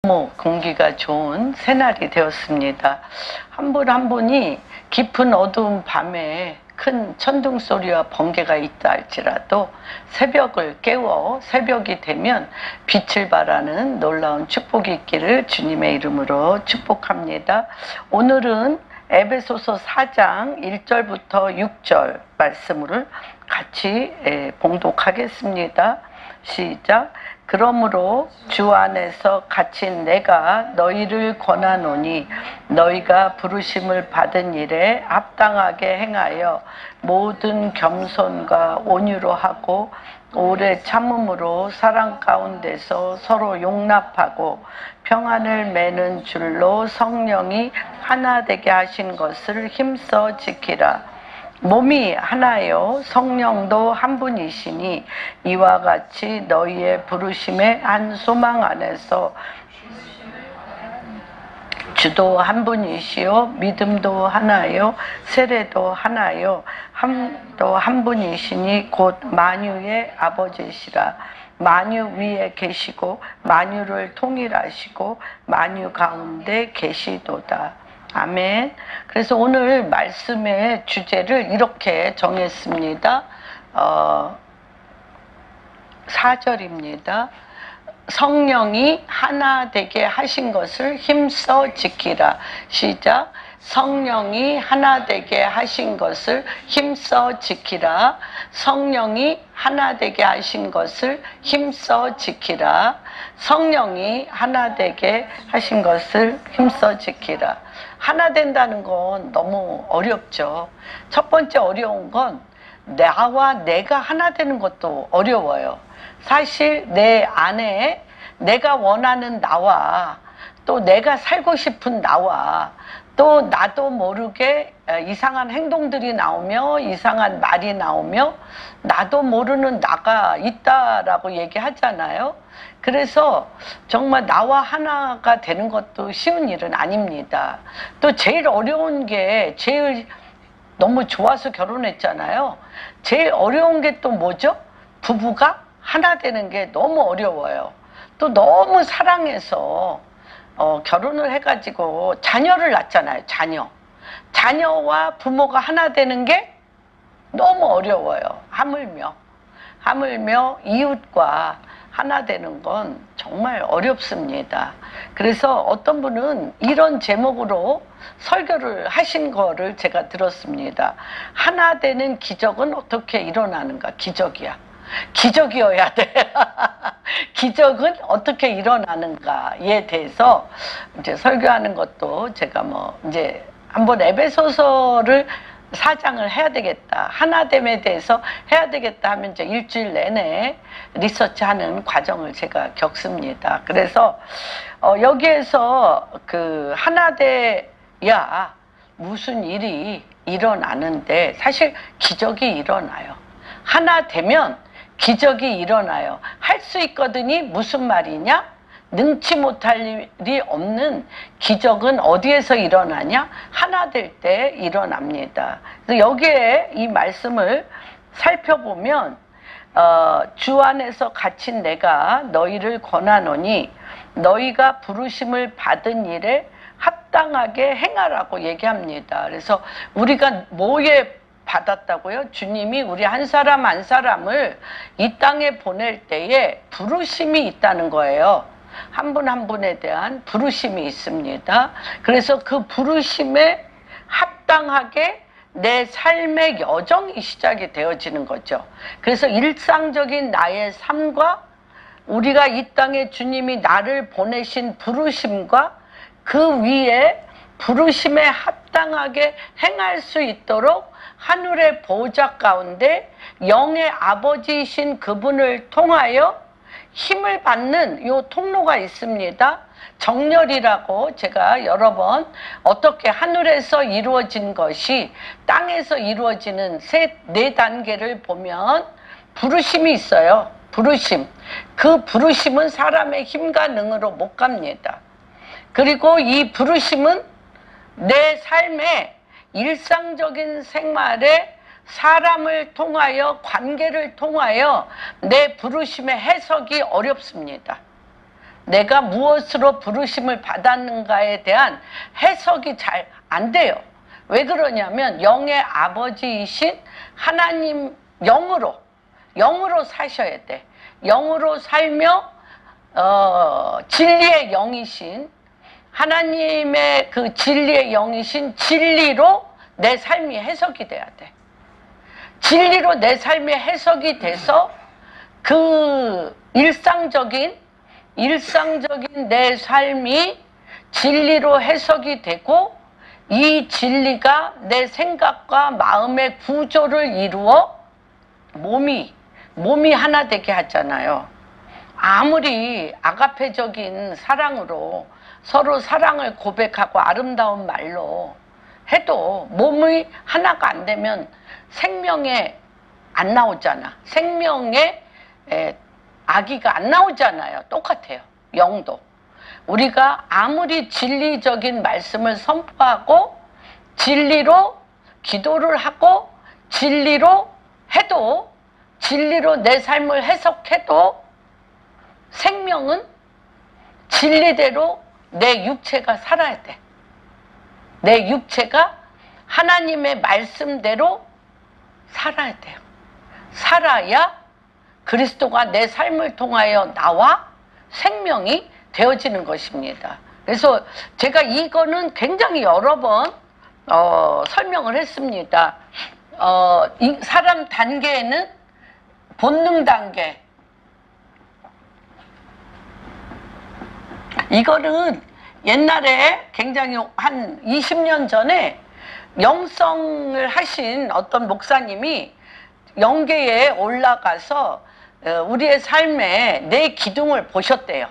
너무 공기가 좋은 새날이 되었습니다. 한 분 한 분이 깊은 어두운 밤에 큰 천둥 소리와 번개가 있다 할지라도 새벽을 깨워 새벽이 되면 빛을 발하는 놀라운 축복이 있기를 주님의 이름으로 축복합니다. 오늘은 에베소서 4장 1절부터 6절 말씀을 같이 봉독하겠습니다. 시작. 그러므로 주 안에서 갇힌 내가 너희를 권하노니 너희가 부르심을 받은 일에 합당하게 행하여 모든 겸손과 온유로 하고 오래 참음으로 사랑 가운데서 서로 용납하고 평안을 매는 줄로 성령이 하나 되게 하신 것을 힘써 지키라. 몸이 하나요 성령도 한 분이시니 이와 같이 너희의 부르심의 한 소망 안에서 주도 한 분이시요 믿음도 하나요 세례도 하나요 또 한 분이시니 곧 만유의 아버지시라. 만유 위에 계시고 만유를 통일하시고 만유 가운데 계시도다. 아멘. 그래서 오늘 말씀의 주제를 이렇게 정했습니다. 4절입니다. 성령이 하나 되게 하신 것을 힘써 지키라. 시작. 성령이 하나 되게 하신 것을 힘써 지키라. 성령이 하나 되게 하신 것을 힘써 지키라. 성령이 하나 되게 하신 것을 힘써 지키라. 하나 된다는 건 너무 어렵죠. 첫 번째 어려운 건 나와 내가 하나 되는 것도 어려워요. 사실 내 안에 내가 원하는 나와 또 내가 살고 싶은 나와 또 나도 모르게 이상한 행동들이 나오며 이상한 말이 나오며 나도 모르는 나가 있다라고 얘기하잖아요. 그래서 정말 나와 하나가 되는 것도 쉬운 일은 아닙니다. 또 제일 어려운 게 제일 너무 좋아서 결혼했잖아요. 제일 어려운 게 또 뭐죠? 부부가 하나 되는 게 너무 어려워요. 또 너무 사랑해서 결혼을 해가지고 자녀를 낳잖아요. 자녀와 부모가 하나 되는 게 너무 어려워요. 하물며 이웃과 하나 되는 건 정말 어렵습니다. 그래서 어떤 분은 이런 제목으로 설교를 하신 거를 제가 들었습니다. 하나 되는 기적은 어떻게 일어나는가? 기적이어야 돼. 기적은 어떻게 일어나는가에 대해서 이제 설교하는 것도 제가 이제 한번 에베소서를 4장을 해야 되겠다. 하나됨에 대해서 해야 되겠다 하면 이제 일주일 내내 리서치하는 과정을 제가 겪습니다. 그래서 여기에서 그 하나돼야 무슨 일이 일어나는데 사실 기적이 일어나요. 하나 되면 기적이 일어나요. 할 수 있거든이 무슨 말이냐? 능치 못할 일이 없는 기적은 어디에서 일어나냐? 하나 될 때 일어납니다. 그래서 여기에 이 말씀을 살펴보면 주 안에서 갇힌 내가 너희를 권하노니 너희가 부르심을 받은 일에 합당하게 행하라고 얘기합니다. 그래서 우리가 뭐에 받았다고요? 주님이 우리 한 사람 한 사람을 이 땅에 보낼 때에 부르심이 있다는 거예요. 한 분 한 분에 대한 부르심이 있습니다. 그래서 그 부르심에 합당하게 내 삶의 여정이 시작이 되어지는 거죠. 그래서 일상적인 나의 삶과 우리가 이 땅에 주님이 나를 보내신 부르심과 그 위에 부르심에 합당하게 행할 수 있도록 하늘의 보좌 가운데 영의 아버지이신 그분을 통하여 힘을 받는 요 통로가 있습니다. 정렬이라고 제가 여러 번 어떻게 하늘에서 이루어진 것이 땅에서 이루어지는 네 단계를 보면 부르심이 있어요. 부르심. 그 부르심은 사람의 힘과 능으로 못 갑니다. 그리고 이 부르심은 내 삶에 일상적인 생활에 사람을 통하여 관계를 통하여 내 부르심의 해석이 어렵습니다. 내가 무엇으로 부르심을 받았는가에 대한 해석이 잘 안 돼요. 왜 그러냐면 영의 아버지이신 하나님 영으로 사셔야 돼. 영으로 살며 진리의 영이신 하나님의 그 진리의 영이신 진리로 내 삶이 해석이 돼야 돼. 진리로 내 삶이 해석이 돼서 그 일상적인 내 삶이 진리로 해석이 되고 이 진리가 내 생각과 마음의 구조를 이루어 몸이 하나 되게 하잖아요. 아무리 아가페적인 사랑으로 서로 사랑을 고백하고 아름다운 말로 해도 몸이 하나가 안 되면 생명에 안 나오잖아. 생명의 아기가 안 나오잖아요. 똑같아요. 영도. 우리가 아무리 진리적인 말씀을 선포하고 진리로 기도를 하고 진리로 해도 진리로 내 삶을 해석해도 생명은 진리대로 내 육체가 살아야 돼. 내 육체가 하나님의 말씀대로 살아야 돼요. 살아야 그리스도가 내 삶을 통하여 나와 생명이 되어지는 것입니다. 그래서 제가 이거는 굉장히 여러 번 설명을 했습니다. 이 사람 단계에는 본능 단계, 이거는 옛날에 굉장히 한 20년 전에 영성을 하신 어떤 목사님이 영계에 올라가서 우리의 삶에 내 기둥을 보셨대요.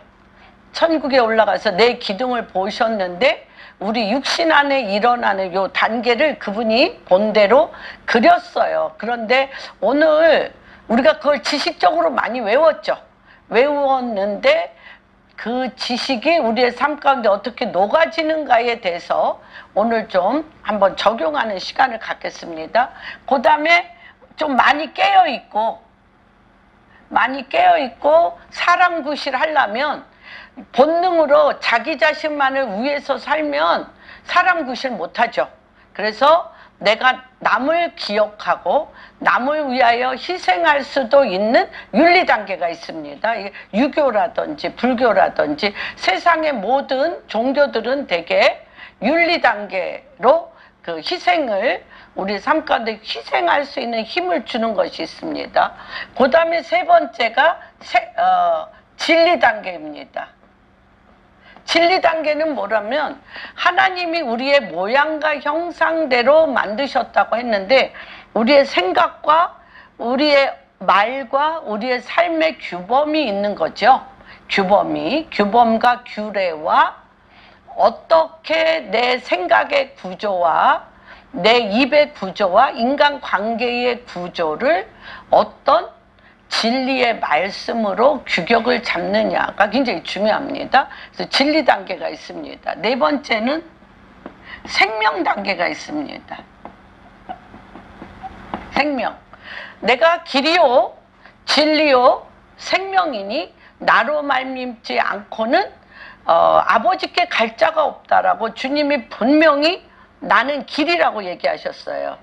천국에 올라가서 내 기둥을 보셨는데 우리 육신 안에 일어나는 요 단계를 그분이 본대로 그렸어요. 그런데 오늘 우리가 그걸 지식적으로 많이 외웠죠. 외웠는데 그 지식이 우리의 삶 가운데 어떻게 녹아지는가에 대해서 오늘 좀 한번 적용하는 시간을 갖겠습니다. 그 다음에 좀 많이 깨어있고 사랑구실 하려면 본능으로 자기 자신만을 위해서 살면 사랑구실 못하죠. 그래서 내가 남을 기억하고 남을 위하여 희생할 수도 있는 윤리 단계가 있습니다. 유교라든지 불교라든지 세상의 모든 종교들은 대개 윤리 단계로 그 희생을 우리 삶 가운데 희생할 수 있는 힘을 주는 것이 있습니다. 그 다음에 세 번째가 진리 단계입니다. 진리 단계는 뭐라면 하나님이 우리의 모양과 형상대로 만드셨다고 했는데 우리의 생각과 우리의 말과 우리의 삶의 규범이 있는 거죠. 규범과 규례와 어떻게 내 생각의 구조와 내 입의 구조와 인간관계의 구조를 어떤 진리의 말씀으로 규격을 잡느냐가 굉장히 중요합니다. 그래서 진리 단계가 있습니다. 네 번째는 생명 단계가 있습니다. 생명. 내가 길이요, 진리요, 생명이니 나로 말미암지 않고는 아버지께 갈 자가 없다라고 주님이 분명히 나는 길이라고 얘기하셨어요.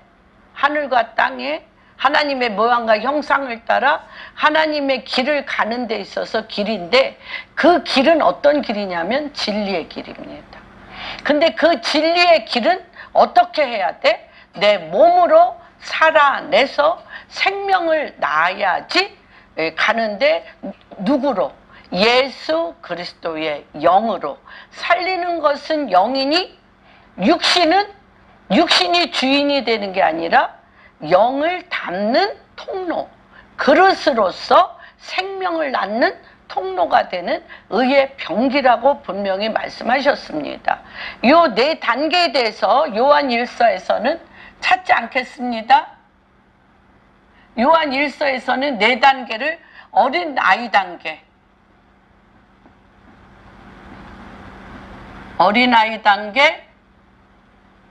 하늘과 땅에 하나님의 모양과 형상을 따라 하나님의 길을 가는 데 있어서 길인데 그 길은 어떤 길이냐면 진리의 길입니다. 근데 그 진리의 길은 어떻게 해야 돼? 내 몸으로 살아내서 생명을 낳아야지 가는데 누구로? 예수 그리스도의 영으로. 살리는 것은 영이니 육신이 주인이 되는 게 아니라 영을 담는 통로, 그릇으로서 생명을 낳는 통로가 되는 의의 병기라고 분명히 말씀하셨습니다. 요 네 단계에 대해서 요한 1서에서는 찾지 않겠습니다. 요한 1서에서는 네 단계를 어린 아이 단계, 어린아이 단계,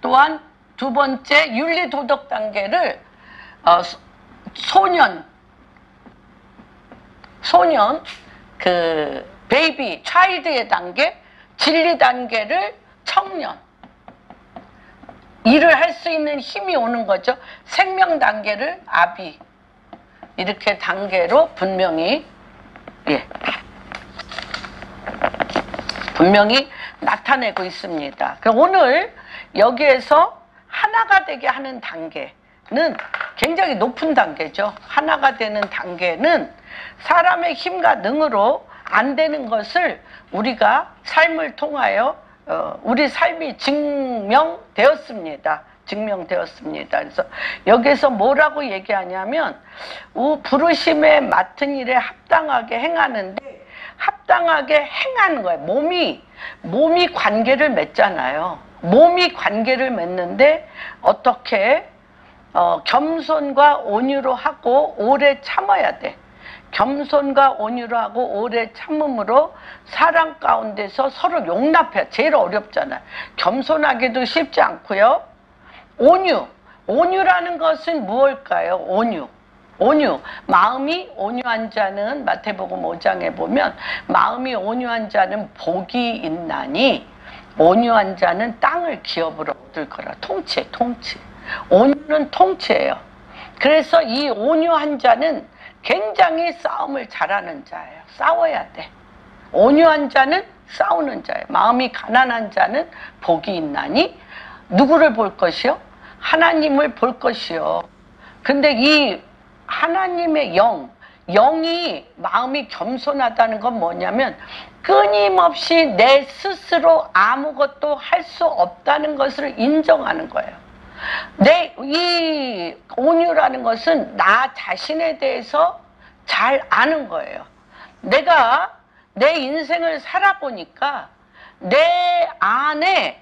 또한 두 번째 윤리 도덕 단계를 소년 그 베이비, 차일드의 단계, 진리 단계를 청년. 일을 할 수 있는 힘이 오는 거죠. 생명 단계를 아비. 이렇게 단계로 분명히 분명히 나타내고 있습니다. 그럼 오늘 여기에서 하나가 되게 하는 단계는 굉장히 높은 단계죠. 하나가 되는 단계는 사람의 힘과 능으로 안 되는 것을 우리가 삶을 통하여 우리 삶이 증명되었습니다. 증명되었습니다. 그래서 여기서 뭐라고 얘기하냐면 부르심에 맡은 일에 합당하게 행하는데 합당하게 행하는 거예요. 몸이 관계를 맺잖아요. 몸이 관계를 맺는데 어떻게 겸손과 온유로 하고 오래 참아야 돼. 겸손과 온유로 하고 오래 참음으로 사랑 가운데서 서로 용납해야. 제일 어렵잖아요. 겸손하기도 쉽지 않고요. 온유라는 것은 무엇일까요? 온유. 마음이 온유한 자는 마태복음 5장에 보면 마음이 온유한 자는 복이 있나니 온유한 자는 땅을 기업으로 얻을 거라. 통치. 온유는 통치예요. 그래서 이 온유한 자는 굉장히 싸움을 잘하는 자예요. 싸워야 돼. 온유한 자는 싸우는 자예요. 마음이 가난한 자는 복이 있나니 누구를 볼 것이요? 하나님을 볼 것이요. 근데 이 하나님의 영이 마음이 겸손하다는 건 뭐냐면 끊임없이 내 스스로 아무것도 할 수 없다는 것을 인정하는 거예요. 이 온유라는 것은 나 자신에 대해서 잘 아는 거예요. 내가 내 인생을 살아보니까 내 안에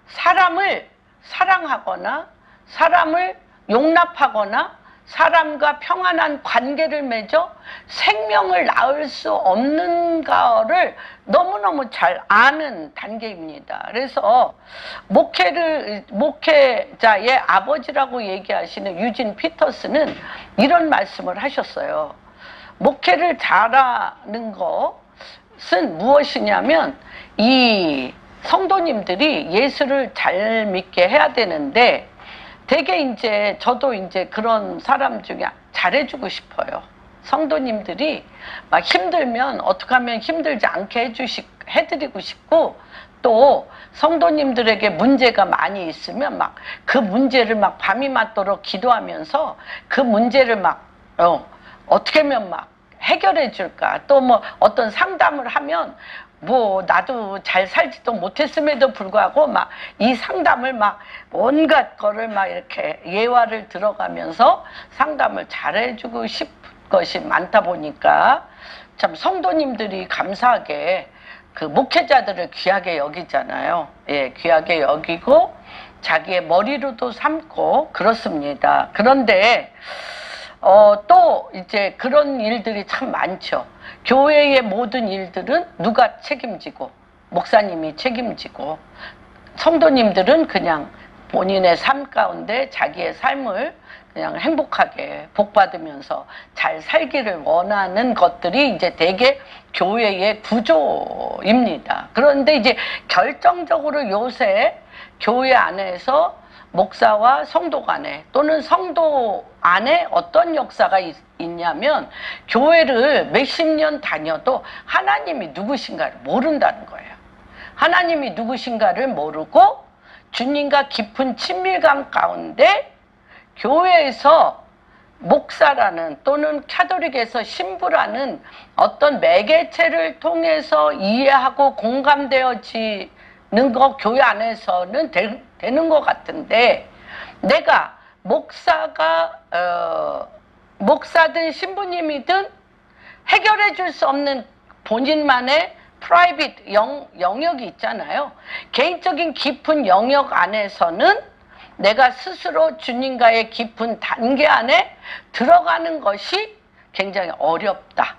사람을 사랑하거나 사람을 용납하거나 사람과 평안한 관계를 맺어 생명을 낳을 수 없는 거를 너무너무 잘 아는 단계입니다. 그래서 목회자의 아버지라고 얘기하시는 유진 피터스는 이런 말씀을 하셨어요. 목회를 잘하는 것은 무엇이냐면 이 성도님들이 예수를 잘 믿게 해야 되는데 되게 이제 저도 이제 그런 사람 중에 잘해주고 싶어요. 성도님들이 막 힘들면 어떻게 하면 힘들지 않게 해드리고 싶고 또 성도님들에게 문제가 많이 있으면 막 그 문제를 막 밤이 맞도록 기도하면서 그 문제를 막 어떻게 하면 막 해결해 줄까 또 뭐 어떤 상담을 하면 뭐 나도 잘 살지도 못했음에도 불구하고 막 이 상담을 막 온갖 거를 막 이렇게 예화를 들어가면서 상담을 잘해주고 싶은 것이 많다 보니까 참 성도님들이 감사하게 그 목회자들을 귀하게 여기잖아요. 예, 귀하게 여기고 자기의 머리로도 삼고 그렇습니다. 그런데 또 이제 그런 일들이 참 많죠. 교회의 모든 일들은 누가 책임지고 목사님이 책임지고 성도님들은 그냥 본인의 삶 가운데 자기의 삶을 그냥 행복하게 복받으면서 잘 살기를 원하는 것들이 이제 대개 교회의 구조입니다. 그런데 이제 결정적으로 요새 교회 안에서 목사와 성도 간에 또는 성도 안에 어떤 역사가 있냐면 교회를 몇십 년 다녀도 하나님이 누구신가를 모른다는 거예요. 하나님이 누구신가를 모르고 주님과 깊은 친밀감 가운데 교회에서 목사라는 또는 카톨릭에서 신부라는 어떤 매개체를 통해서 이해하고 공감되어지는 거 교회 안에서는 되는 것 같은데 내가 목사든 신부님이든 해결해 줄 수 없는 본인만의 프라이빗 영역이 있잖아요. 개인적인 깊은 영역 안에서는 내가 스스로 주님과의 깊은 단계 안에 들어가는 것이 굉장히 어렵다.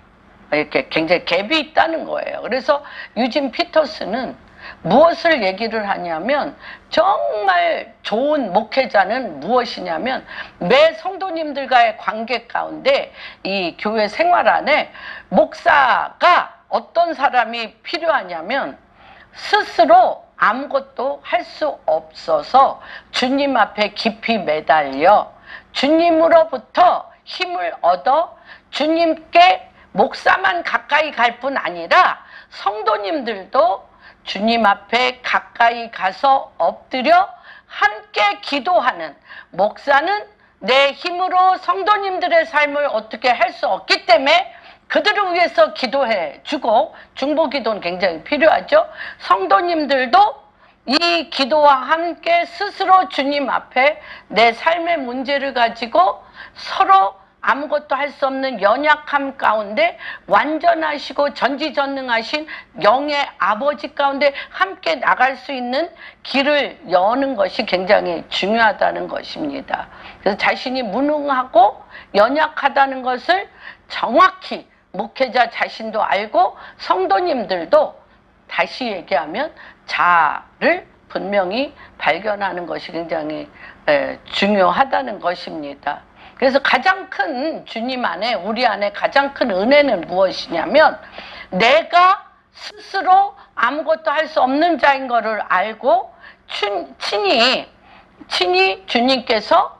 이렇게 굉장히 갭이 있다는 거예요. 그래서 유진 피터스는 무엇을 얘기를 하냐면 정말 좋은 목회자는 무엇이냐면 매 성도님들과의 관계 가운데 이 교회 생활 안에 목사가 어떤 사람이 필요하냐면 스스로 아무것도 할 수 없어서 주님 앞에 깊이 매달려 주님으로부터 힘을 얻어 주님께 목사만 가까이 갈 뿐 아니라 성도님들도 주님 앞에 가까이 가서 엎드려 함께 기도하는, 목사는 내 힘으로 성도님들의 삶을 어떻게 할 수 없기 때문에 그들을 위해서 기도해 주고, 중보기도는 굉장히 필요하죠. 성도님들도 이 기도와 함께 스스로 주님 앞에 내 삶의 문제를 가지고 서로 아무것도 할 수 없는 연약함 가운데 완전하시고 전지전능하신 영의 아버지 가운데 함께 나갈 수 있는 길을 여는 것이 굉장히 중요하다는 것입니다. 그래서 자신이 무능하고 연약하다는 것을 정확히 목회자 자신도 알고 성도님들도, 다시 얘기하면 자아를 분명히 발견하는 것이 굉장히 중요하다는 것입니다. 그래서 가장 큰 주님 안에, 우리 안에 가장 큰 은혜는 무엇이냐면 내가 스스로 아무것도 할 수 없는 자인 것을 알고 친히 주님께서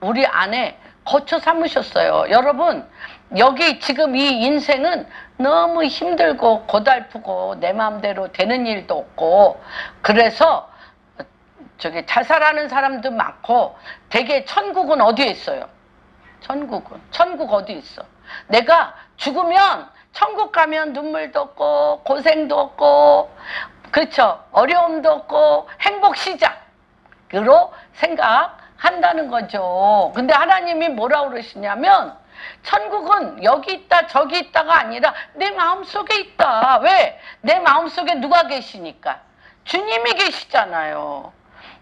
우리 안에 거처 삼으셨어요. 여러분, 여기 지금 이 인생은 너무 힘들고 고달프고 내 마음대로 되는 일도 없고, 그래서 저기 자살하는 사람도 많고, 되게 천국은 어디에 있어요? 천국 어디 있어? 내가 죽으면 천국 가면 눈물도 없고 고생도 없고, 그렇죠? 어려움도 없고 행복 시작으로 생각한다는 거죠. 근데 하나님이 뭐라고 그러시냐면 천국은 여기 있다 저기 있다가 아니라 내 마음속에 있다. 왜? 내 마음속에 누가 계시니까? 주님이 계시잖아요.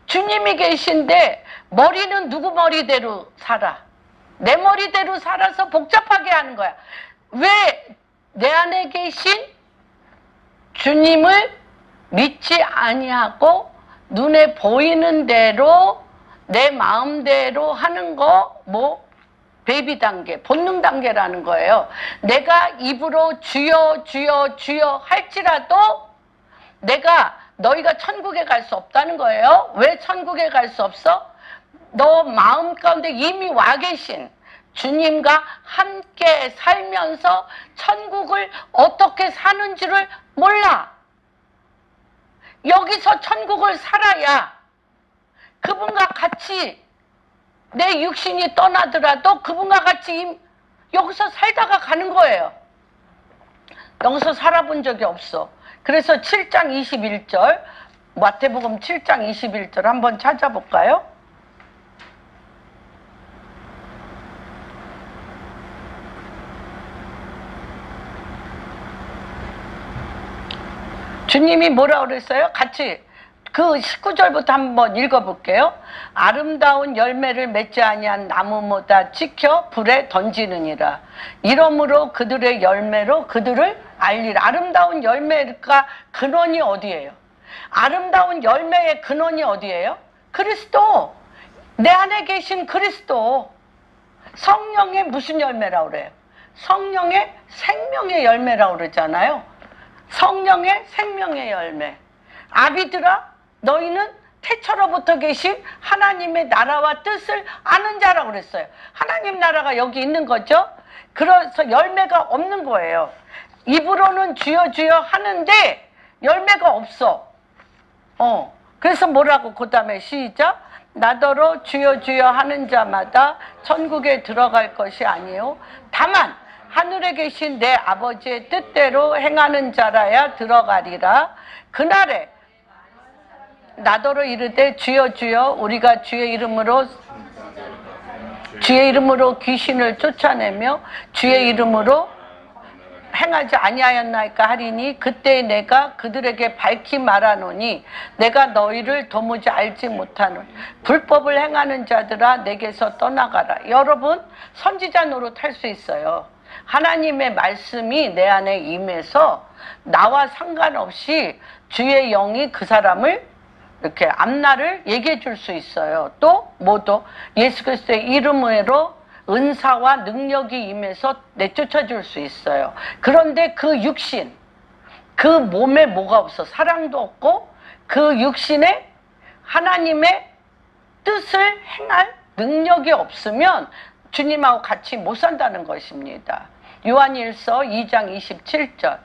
주님이 계신데 머리는 누구 머리대로 살아? 내 머리대로 살아서 복잡하게 하는 거야. 왜? 내 안에 계신 주님을 믿지 아니하고 눈에 보이는 대로 내 마음대로 하는 거, 베이비 단계, 본능 단계라는 거예요. 내가 입으로 주여 주여 주여 할지라도 내가, 너희가 천국에 갈 수 없다는 거예요. 왜 천국에 갈 수 없어? 너 마음 가운데 이미 와 계신 주님과 함께 살면서 천국을 어떻게 사는지를 몰라. 여기서 천국을 살아야 그분과 같이, 내 육신이 떠나더라도 그분과 같이 여기서 살다가 가는 거예요. 여기서 살아본 적이 없어. 그래서 7장 21절, 마태복음 7장 21절 한번 찾아볼까요? 주님이 뭐라고 그랬어요? 같이 그 19절부터 한번 읽어볼게요. 아름다운 열매를 맺지 아니한 나무보다 지켜 불에 던지느니라. 이러므로 그들의 열매로 그들을 알리라. 아름다운 열매가 근원이 어디예요? 아름다운 열매의 근원이 어디예요? 그리스도. 내 안에 계신 그리스도. 성령의 무슨 열매라고 그래요? 성령의 생명의 열매라고 그러잖아요. 성령의 생명의 열매. 아비들아, 너희는 태초로부터 계신 하나님의 나라와 뜻을 아는 자라고 그랬어요. 하나님 나라가 여기 있는 거죠. 그래서 열매가 없는 거예요. 입으로는 주여 주여 하는데 열매가 없어. 그래서 뭐라고? 그 다음에 시작. 나더러 주여 주여 하는 자마다 천국에 들어갈 것이 아니요 다만 하늘에 계신 내 아버지의 뜻대로 행하는 자라야 들어가리라. 그날에 나더러 이르되 주여 주여 우리가 주의 이름으로 귀신을 쫓아내며 주의 이름으로 행하지 아니하였나이까 하리니 그때 내가 그들에게 밝히 말하노니 내가 너희를 도무지 알지 못하노니 불법을 행하는 자들아 내게서 떠나가라. 여러분, 선지자 노릇할 수 있어요. 하나님의 말씀이 내 안에 임해서 나와 상관없이 주의 영이 그 사람을 이렇게 앞날을 얘기해 줄 수 있어요. 또 뭐도 예수 그리스도의 이름으로 은사와 능력이 임해서 내쫓아 줄 수 있어요. 그런데 그 육신, 그 몸에 뭐가 없어? 사랑도 없고 그 육신에 하나님의 뜻을 행할 능력이 없으면 주님하고 같이 못 산다는 것입니다. 요한일서 2장 27절.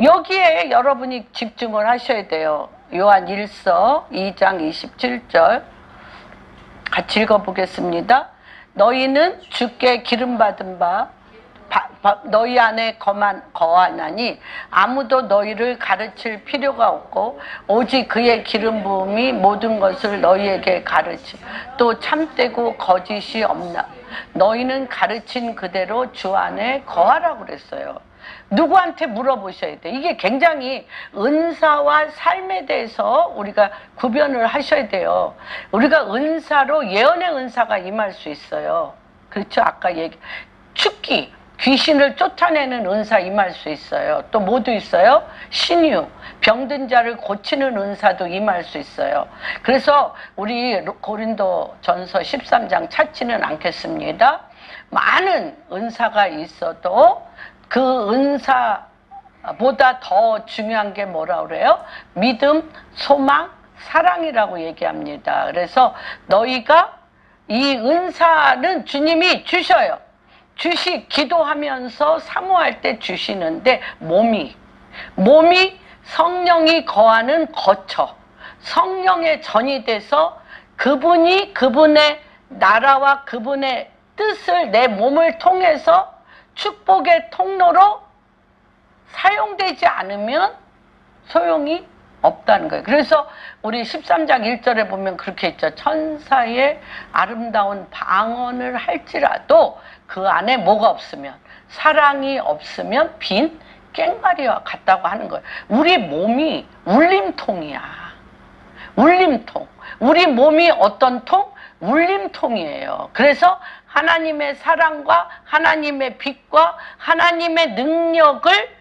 여기에 여러분이 집중을 하셔야 돼요. 요한일서 2장 27절 같이 읽어보겠습니다. 너희는 주께 기름받은 바 너희 안에 거하나니 아무도 너희를 가르칠 필요가 없고 오직 그의 기름 부음이 모든 것을 너희에게 가르치 또 참되고 거짓이 없나. 너희는 가르친 그대로 주 안에 거하라고 그랬어요. 누구한테 물어보셔야 돼. 이게 굉장히 은사와 삶에 대해서 우리가 구별을 하셔야 돼요. 우리가 은사로 예언의 은사가 임할 수 있어요. 그렇죠? 아까 축기, 귀신을 쫓아내는 은사 임할 수 있어요. 또 뭐도 있어요? 신유, 병든 자를 고치는 은사도 임할 수 있어요. 그래서 우리 고린도전서 13장 찾지는 않겠습니다. 많은 은사가 있어도 그 은사보다 더 중요한 게 뭐라 그래요? 믿음, 소망, 사랑이라고 얘기합니다. 그래서 너희가 이 은사는 주님이 주셔요. 기도하면서 사모할 때 주시는데 몸이 성령이 거하는 거처, 성령의 전이 돼서 그분이 그분의 나라와 그분의 뜻을 내 몸을 통해서 축복의 통로로 사용되지 않으면 소용이 없다는 거예요. 그래서 우리 13장 1절에 보면 그렇게 있죠. 천사의 아름다운 방언을 할지라도 그 안에 뭐가 없으면, 사랑이 없으면 빈 꽹과리와 같다고 하는 거예요. 우리 몸이 울림통이야. 울림통. 우리 몸이 어떤 통? 울림통이에요. 그래서 하나님의 사랑과 하나님의 빛과 하나님의 능력을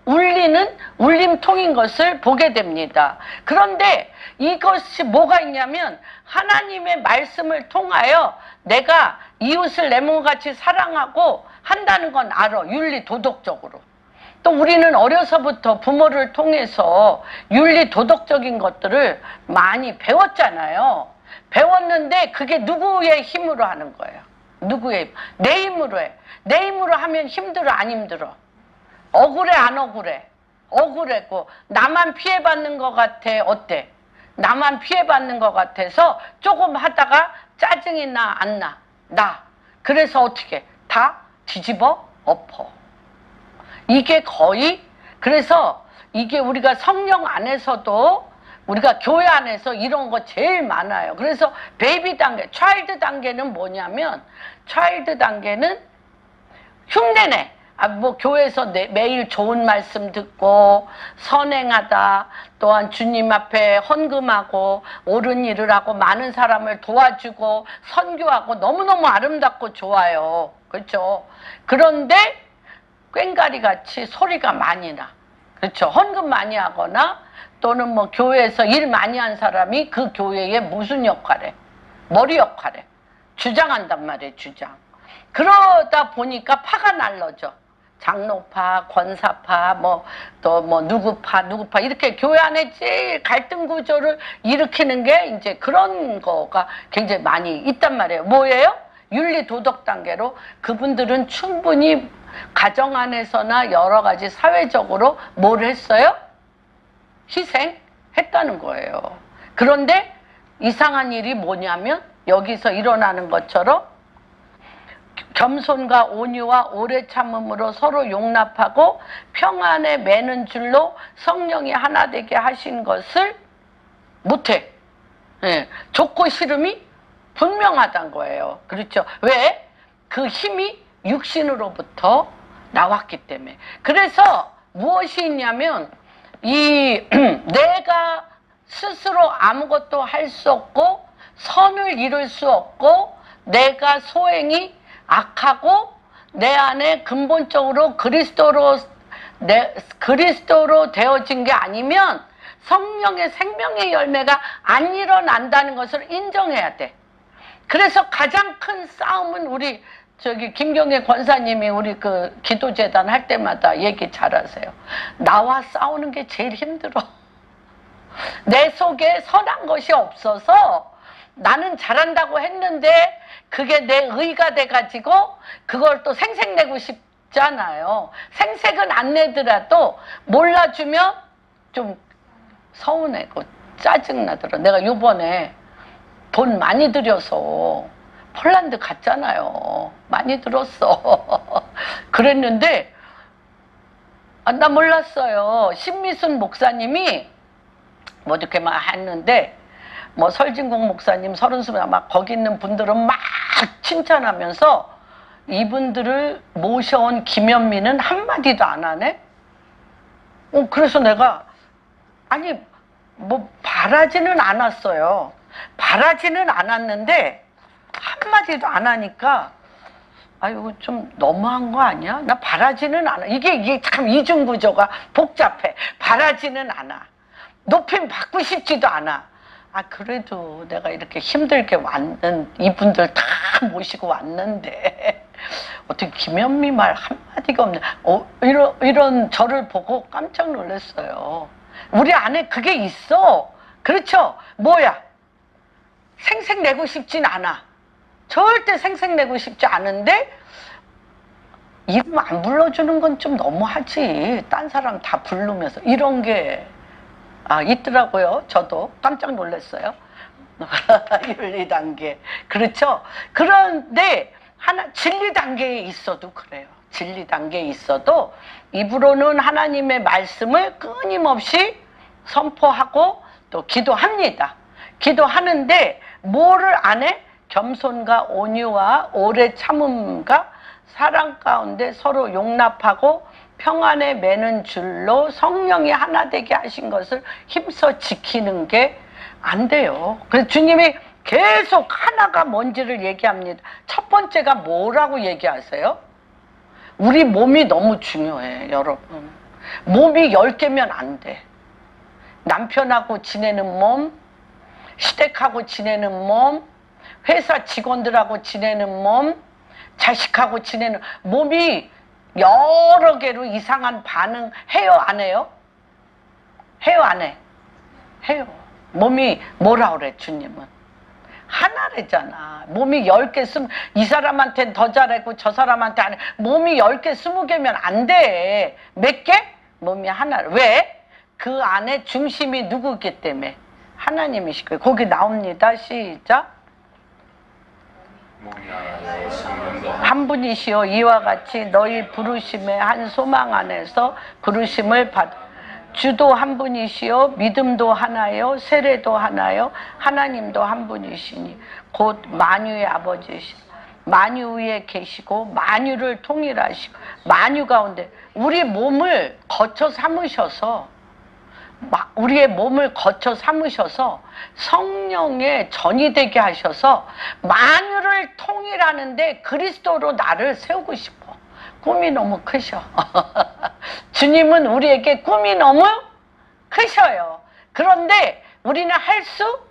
울리는 울림통인 것을 보게 됩니다. 그런데 이것이 뭐가 있냐면 하나님의 말씀을 통하여 내가 이웃을 내 몸같이 사랑하고 한다는 건 알아. 윤리 도덕적으로. 또 우리는 어려서부터 부모를 통해서 윤리 도덕적인 것들을 많이 배웠잖아요. 배웠는데 그게 누구의 힘으로 하는 거예요? 누구의 힘? 내 힘으로 해. 내 힘으로 하면 힘들어, 안 힘들어? 억울해, 안 억울해? 억울했고 나만 피해받는 것 같아. 어때? 나만 피해받는 것 같아서 조금 하다가 짜증이 나, 안 나? 나. 그래서 어떻게? 다 뒤집어 엎어. 이게 거의, 그래서 이게 우리가 성령 안에서도 우리가 교회 안에서 이런 거 제일 많아요. 그래서 베이비 단계, 차일드 단계는 뭐냐면, 차일드 단계는 흉내내. 뭐 교회에서 매일 좋은 말씀 듣고 선행하다, 또한 주님 앞에 헌금하고 옳은 일을 하고 많은 사람을 도와주고 선교하고 너무너무 아름답고 좋아요. 그렇죠? 그런데 꽹과리 같이 소리가 많이 나. 그렇죠? 헌금 많이 하거나 또는 뭐 교회에서 일 많이 한 사람이 그 교회에 무슨 역할에? 머리 역할에 주장한단 말이에요. 주장. 그러다 보니까 파가 날라져. 장로파, 권사파, 또 누구파 이렇게 교회 안에 제일 갈등 구조를 일으키는 게 이제 그런 거가 굉장히 많이 있단 말이에요. 뭐예요? 윤리 도덕 단계로 그분들은 충분히 가정 안에서나 여러 가지 사회적으로 뭘 했어요? 희생했다는 거예요. 그런데 이상한 일이 뭐냐면 여기서 일어나는 것처럼 겸손과 온유와 오래 참음으로 서로 용납하고 평안에 매는 줄로 성령이 하나 되게 하신 것을 못해. 좋고 싫음이 분명하다는 거예요. 그렇죠? 왜? 그 힘이 육신으로부터 나왔기 때문에. 그래서 무엇이 있냐면 내가 스스로 아무것도 할 수 없고 선을 이룰 수 없고 내가 소행이 악하고 내 안에 근본적으로 그리스도로 되어진 게 아니면 성령의 생명의 열매가 안 일어난다는 것을 인정해야 돼. 그래서 가장 큰 싸움은 우리 저기 김경애 권사님이 우리 그 기도재단 할 때마다 얘기 잘하세요. 나와 싸우는 게 제일 힘들어. 내 속에 선한 것이 없어서 나는 잘한다고 했는데 그게 내 의가 돼가지고 그걸 또 생색내고 싶잖아요. 생색은 안 내더라도 몰라주면 좀 서운해고 짜증나더라. 내가 요번에 돈 많이 들여서 폴란드 갔잖아요. 많이 들었어. 그랬는데 나 몰랐어요. 신미순 목사님이 뭐 이렇게 막 했는데 뭐 설진공 목사님, 서른수명 막 거기 있는 분들은 막 칭찬하면서 이분들을 모셔온 김현미는 한마디도 안 하네? 그래서 내가 아니 뭐 바라지는 않았어요. 바라지는 않았는데 한마디도 안 하니까 아유 좀 너무한 거 아니야? 나 바라지는 않아. 이게 참 이중구조가 복잡해. 바라지는 않아. 높임 받고 싶지도 않아. 그래도 내가 이렇게 힘들게 왔는 이분들 다 모시고 왔는데 어떻게 김현미 말 한마디가 없네. 이런 저를 보고 깜짝 놀랐어요. 우리 안에 그게 있어. 그렇죠? 뭐야? 생색내고 싶진 않아. 절대 생색내고 싶지 않은데 이름 안 불러주는 건 좀 너무하지. 딴 사람 다 부르면서 이런 게 있더라고요. 저도 깜짝 놀랐어요. 윤리 단계. 그렇죠? 그런데 진리 단계에 있어도 그래요. 진리 단계에 있어도 입으로는 하나님의 말씀을 끊임없이 선포하고 또 기도합니다. 기도하는데 뭐를 안 해? 겸손과 온유와 오래 참음과 사랑 가운데 서로 용납하고 평안에 매는 줄로 성령이 하나 되게 하신 것을 힘써 지키는 게 안 돼요. 그래서 주님이 계속 하나가 뭔지를 얘기합니다. 첫 번째가 뭐라고 얘기하세요? 우리 몸이 너무 중요해, 여러분. 몸이 10개면 안 돼. 남편하고 지내는 몸, 시댁하고 지내는 몸, 회사 직원들하고 지내는 몸, 자식하고 지내는 몸이 여러 개로 이상한 반응 해요, 안 해요? 해요, 안 해? 해요. 몸이 뭐라 그래, 주님은? 하나래잖아. 몸이 10개, 이 사람한테는 더 잘하고 저 사람한테 안 해. 몸이 10개, 20개면 안 돼. 몇 개? 몸이 하나. 왜? 그 안에 중심이 누구기 때문에? 하나님이시고요. 거기 나옵니다. 시작. 한 분이시여 이와 같이 너희 부르심의 한 소망 안에서 부르심을 받. 주도 한 분이시여 믿음도 하나요 세례도 하나요 하나님도 한 분이시니 곧 만유의 아버지시니 만유 위에 계시고 만유를 통일하시고 만유 가운데 우리 몸을 거쳐 삼으셔서 우리의 몸을 거쳐 삼으셔서 성령의 전이 되게 하셔서 만유를 통일하는데 그리스도로 나를 세우고 싶어. 꿈이 너무 크셔. 주님은 우리에게 꿈이 너무 크셔요. 그런데 우리는 할 수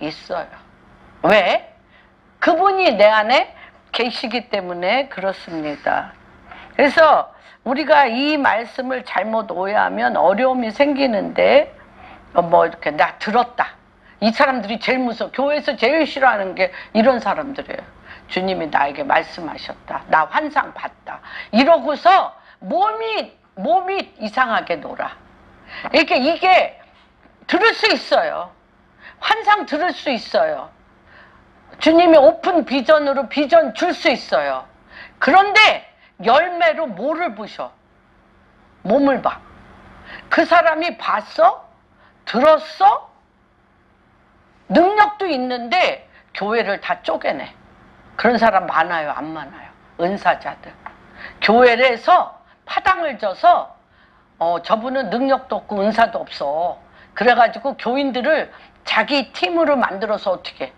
있어요. 왜? 그분이 내 안에 계시기 때문에 그렇습니다. 그래서 우리가 이 말씀을 잘못 오해하면 어려움이 생기는데 뭐 이렇게 나 들었다. 이 사람들이 제일 무서워. 교회에서 제일 싫어하는 게 이런 사람들이에요. 주님이 나에게 말씀하셨다. 나 환상 봤다. 이러고서 몸이 이상하게 놀아. 이게 들을 수 있어요. 환상 들을 수 있어요. 주님이 오픈 비전으로 비전 줄 수 있어요. 그런데 열매로 뭐를 보셔? 몸을 봐. 그 사람이 봤어? 들었어? 능력도 있는데 교회를 다 쪼개내. 그런 사람 많아요? 안 많아요? 은사자들. 교회에서 파당을 져서 저분은 능력도 없고 은사도 없어. 그래가지고 교인들을 자기 팀으로 만들어서 어떻게 해?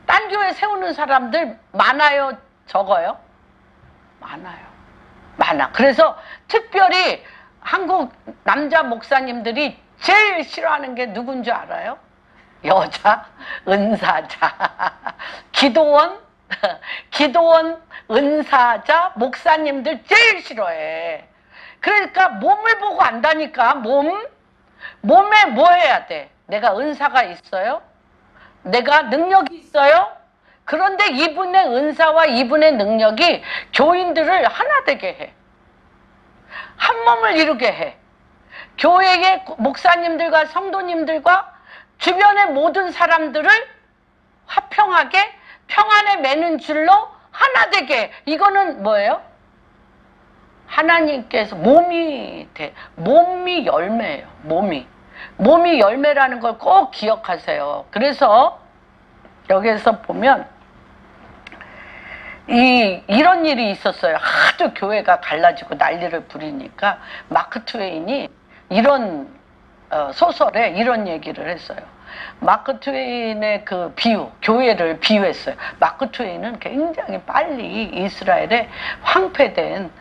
딴 교회 세우는 사람들 많아요? 적어요? 많아요. 많아. 그래서 특별히 한국 남자 목사님들이 제일 싫어하는 게 누군지 알아요? 여자, 은사자, 기도원, 기도원, 은사자, 목사님들 제일 싫어해. 그러니까 몸을 보고 안다니까. 몸에 뭐 해야 돼? 내가 은사가 있어요? 내가 능력이 있어요? 그런데 이분의 은사와 이분의 능력이 교인들을 하나 되게 해. 한 몸을 이루게 해. 교회의 목사님들과 성도님들과 주변의 모든 사람들을 화평하게 평안에 매는 줄로 하나 되게 해. 이거는 뭐예요? 하나님께서 몸이 열매예요. 몸이 열매라는 걸 꼭 기억하세요. 그래서 여기에서 보면 이런 일이 있었어요. 하도 교회가 갈라지고 난리를 부리니까 마크 트웨인이 이런 소설에 이런 얘기를 했어요. 마크 트웨인의 그 비유, 교회를 비유했어요. 마크 트웨인은 굉장히 빨리 이스라엘의 황폐된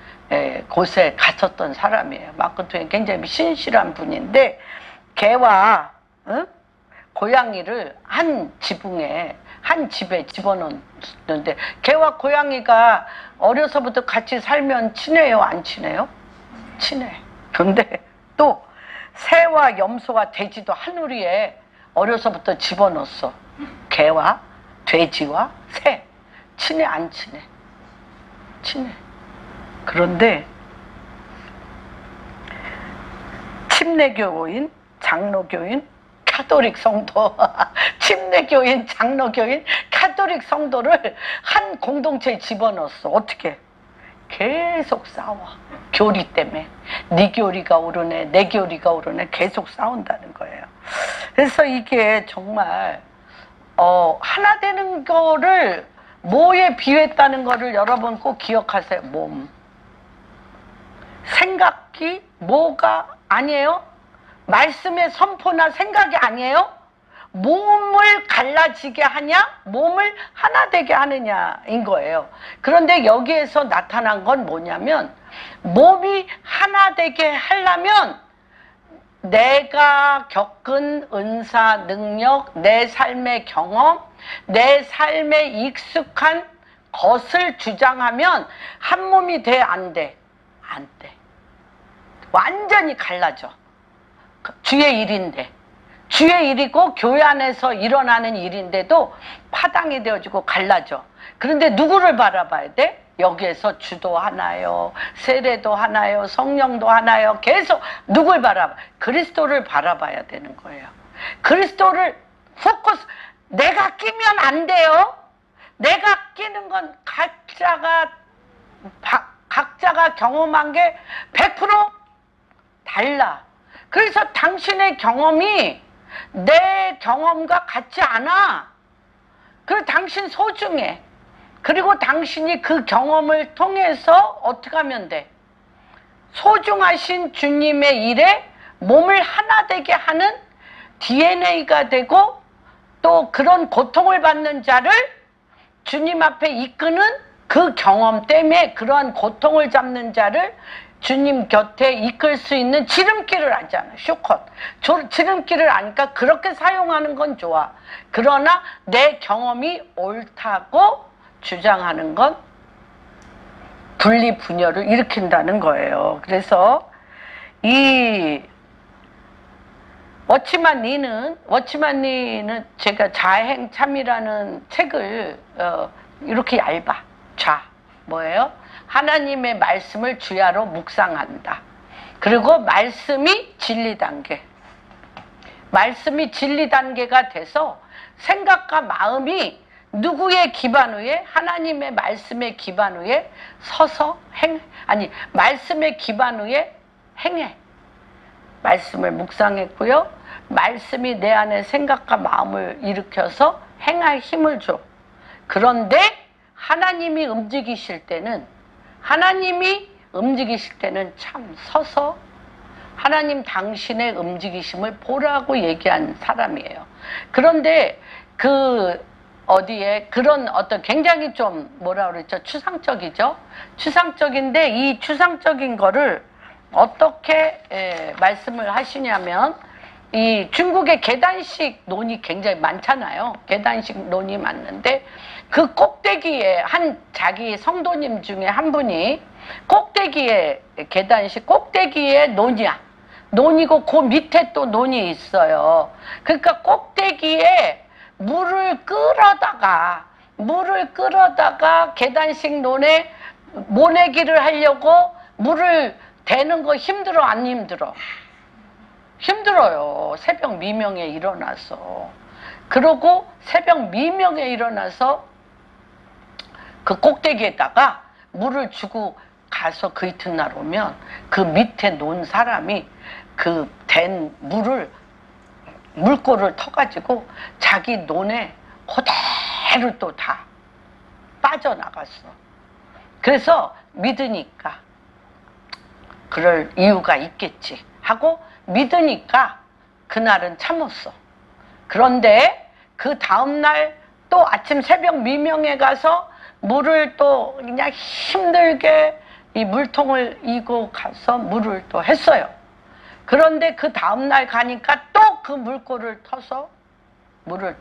곳에 갇혔던 사람이에요. 마크 트웨인 굉장히 신실한 분인데 개와 고양이를 한 집에 집어넣는데 개와 고양이가 어려서부터 같이 살면 친해요? 안 친해요? 친해. 근데 또 새와 염소와 돼지도 한 우리에 어려서부터 집어넣었어. 개와 돼지와 새. 친해 안 친해? 친해. 그런데 침례교인, 장로교인, 카톨릭 성도, 침례교인, 장로교인, 카톨릭 성도를 한 공동체에 집어넣었어. 어떻게? 계속 싸워. 교리 때문에. 네 교리가 옳으네, 내 교리가 옳으네. 계속 싸운다는 거예요. 그래서 이게 정말 하나 되는 거를 뭐에 비유했다는 거를 여러분 꼭 기억하세요. 몸. 생각이 뭐가 아니에요? 말씀의 선포나 생각이 아니에요? 몸을 갈라지게 하냐? 몸을 하나 되게 하느냐인 거예요. 그런데 여기에서 나타난 건 뭐냐면 몸이 하나 되게 하려면 내가 겪은 은사, 능력, 내 삶의 경험, 내 삶에 익숙한 것을 주장하면 한 몸이 돼? 안 돼? 안 돼. 완전히 갈라져. 주의 일인데. 주의 일이고 교회 안에서 일어나는 일인데도 파당이 되어지고 갈라져. 그런데 누구를 바라봐야 돼? 여기에서 주도 하나요? 세례도 하나요? 성령도 하나요? 계속 누굴 바라봐? 그리스도를 바라봐야 되는 거예요. 그리스도를 포커스. 내가 끼면 안 돼요. 내가 끼는 건 각자가 경험한 게 100% 달라. 그래서 당신의 경험이 내 경험과 같지 않아. 그리고 당신 소중해. 그리고 당신이 그 경험을 통해서 어떻게 하면 돼? 소중하신 주님의 일에 몸을 하나 되게 하는 DNA가 되고 또 그런 고통을 받는 자를 주님 앞에 이끄는 그 경험 때문에 그러한 고통을 잡는 자를 주님 곁에 이끌 수 있는 지름길을 알잖아. 쇼컷. 지름길을 아니까 그렇게 사용하는 건 좋아. 그러나 내 경험이 옳다고 주장하는 건 분리분열을 일으킨다는 거예요. 그래서 이 워치만 리는 제가 자행참이라는 책을 이렇게 얇아. 뭐예요? 하나님의 말씀을 주야로 묵상한다. 그리고 말씀이 진리 단계. 말씀이 진리 단계가 돼서 생각과 마음이 누구의 기반 위에? 하나님의 말씀의 기반 위에 서서 말씀의 기반 위에 행해. 말씀을 묵상했고요. 말씀이 내 안에 생각과 마음을 일으켜서 행할 힘을 줘. 그런데 하나님이 움직이실 때는 참 서서 하나님 당신의 움직이심을 보라고 얘기한 사람이에요. 그런데 그런 어떤 굉장히 좀 뭐라 그랬죠? 추상적이죠? 추상적인데 이 추상적인 거를 어떻게 말씀을 하시냐면 이 중국의 계단식 논이 굉장히 많잖아요. 계단식 논이 많는데 그 꼭대기에 자기 성도님 중에 한 분이 꼭대기에 계단식 꼭대기에 논이야. 논이고 그 밑에 또 논이 있어요. 그러니까 꼭대기에 물을 끌어다가 계단식 논에 모내기를 하려고 물을 대는 거 힘들어 안 힘들어? 힘들어요. 새벽 미명에 일어나서. 그러고 새벽 미명에 일어나서 그 꼭대기에다가 물을 주고 가서 그 이튿날 오면 그 밑에 논 사람이 그 댄 물꼬를 터가지고 자기 논에 그대로 또 다 빠져나갔어. 그래서 믿으니까 그럴 이유가 있겠지 하고 믿으니까 그날은 참았어. 그런데 그 다음날 또 아침 새벽 미명에 가서 물을 또 그냥 힘들게 이 물통을 이고 가서 물을 또 했어요. 그런데 그 다음날 가니까 또 그 물꼬를 터서 물을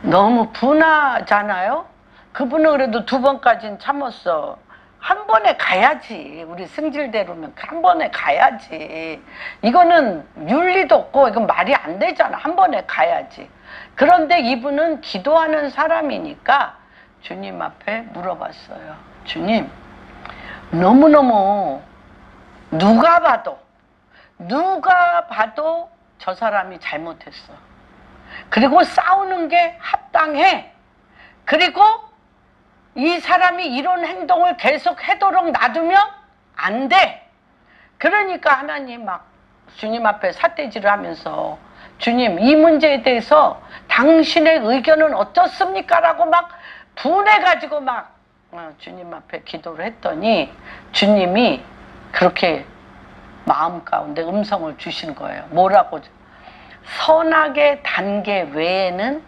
너무 분하잖아요. 그분은 그래도 2번까지는 참았어. 한 번에 가야지. 우리 승질대로면 한 번에 가야지. 이거는 윤리도 없고 이건 말이 안 되잖아. 한 번에 가야지. 그런데 이분은 기도하는 사람이니까 주님 앞에 물어봤어요. 주님, 너무너무 누가 봐도 저 사람이 잘못했어. 그리고 싸우는 게 합당해. 그리고 이 사람이 이런 행동을 계속 하도록 놔두면 안 돼. 그러니까 하나님 막 주님 앞에 삿대질을 하면서 주님, 이 문제에 대해서 당신의 의견은 어떻습니까? 라고 막 분해가지고 막 주님 앞에 기도를 했더니 주님이 그렇게 마음 가운데 음성을 주신 거예요. 뭐라고? 선악의 단계 외에는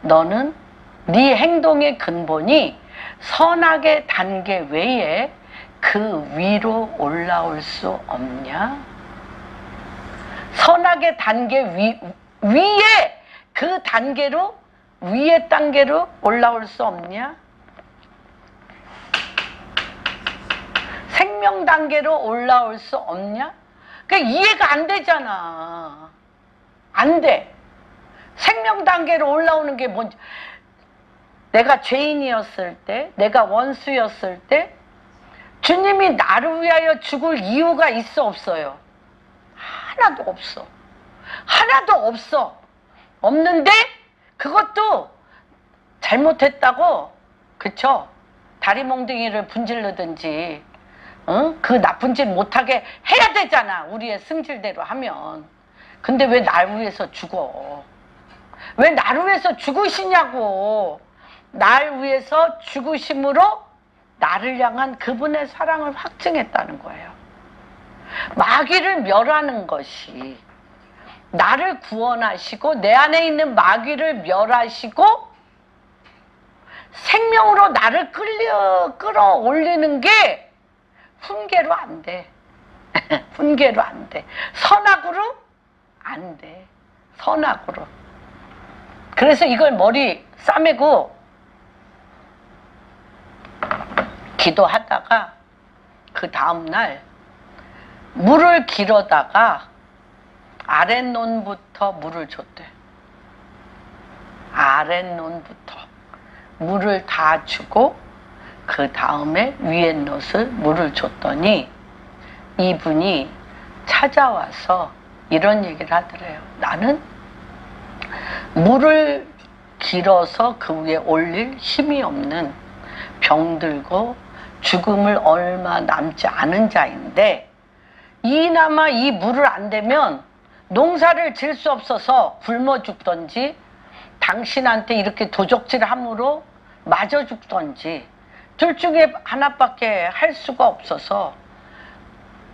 너는 네 행동의 근본이 선악의 단계 외에 그 위로 올라올 수 없냐? 선악의 단계 위에 그 단계로 위의 단계로 올라올 수 없냐? 생명 단계로 올라올 수 없냐? 그러니까 이해가 안 되잖아. 안 돼. 생명 단계로 올라오는 게 뭔지. 내가 죄인이었을 때, 내가 원수였을 때 주님이 나를 위하여 죽을 이유가 있어 없어요? 하나도 없어. 하나도 없어. 없는데 그것도 잘못했다고, 그쵸? 다리 몽둥이를 분질르든지 그 나쁜 짓 못하게 해야 되잖아. 우리의 승질대로 하면. 근데 왜 날 위해서 죽어? 왜 나를 위해서 죽으시냐고. 날 위해서 죽으심으로 나를 향한 그분의 사랑을 확증했다는 거예요. 마귀를 멸하는 것이, 나를 구원하시고 내 안에 있는 마귀를 멸하시고 생명으로 나를 끌어올리는 게 훈계로 안 돼. 훈계로 안 돼. 선악으로 안 돼. 선악으로. 그래서 이걸 머리 싸매고 기도하다가 그 다음날 물을 길어다가 아랫논부터 물을 줬대. 아랫논부터 물을 다 주고 그 다음에 위에 놋을 물을 줬더니 이분이 찾아와서 이런 얘기를 하더래요. 나는 물을 길어서 그 위에 올릴 힘이 없는 병들고 죽음을 얼마 남지 않은 자인데 이나마 이 물을 안 대면 농사를 질 수 없어서 굶어 죽던지 당신한테 이렇게 도적질함으로 맞아 죽던지 둘 중에 하나밖에 할 수가 없어서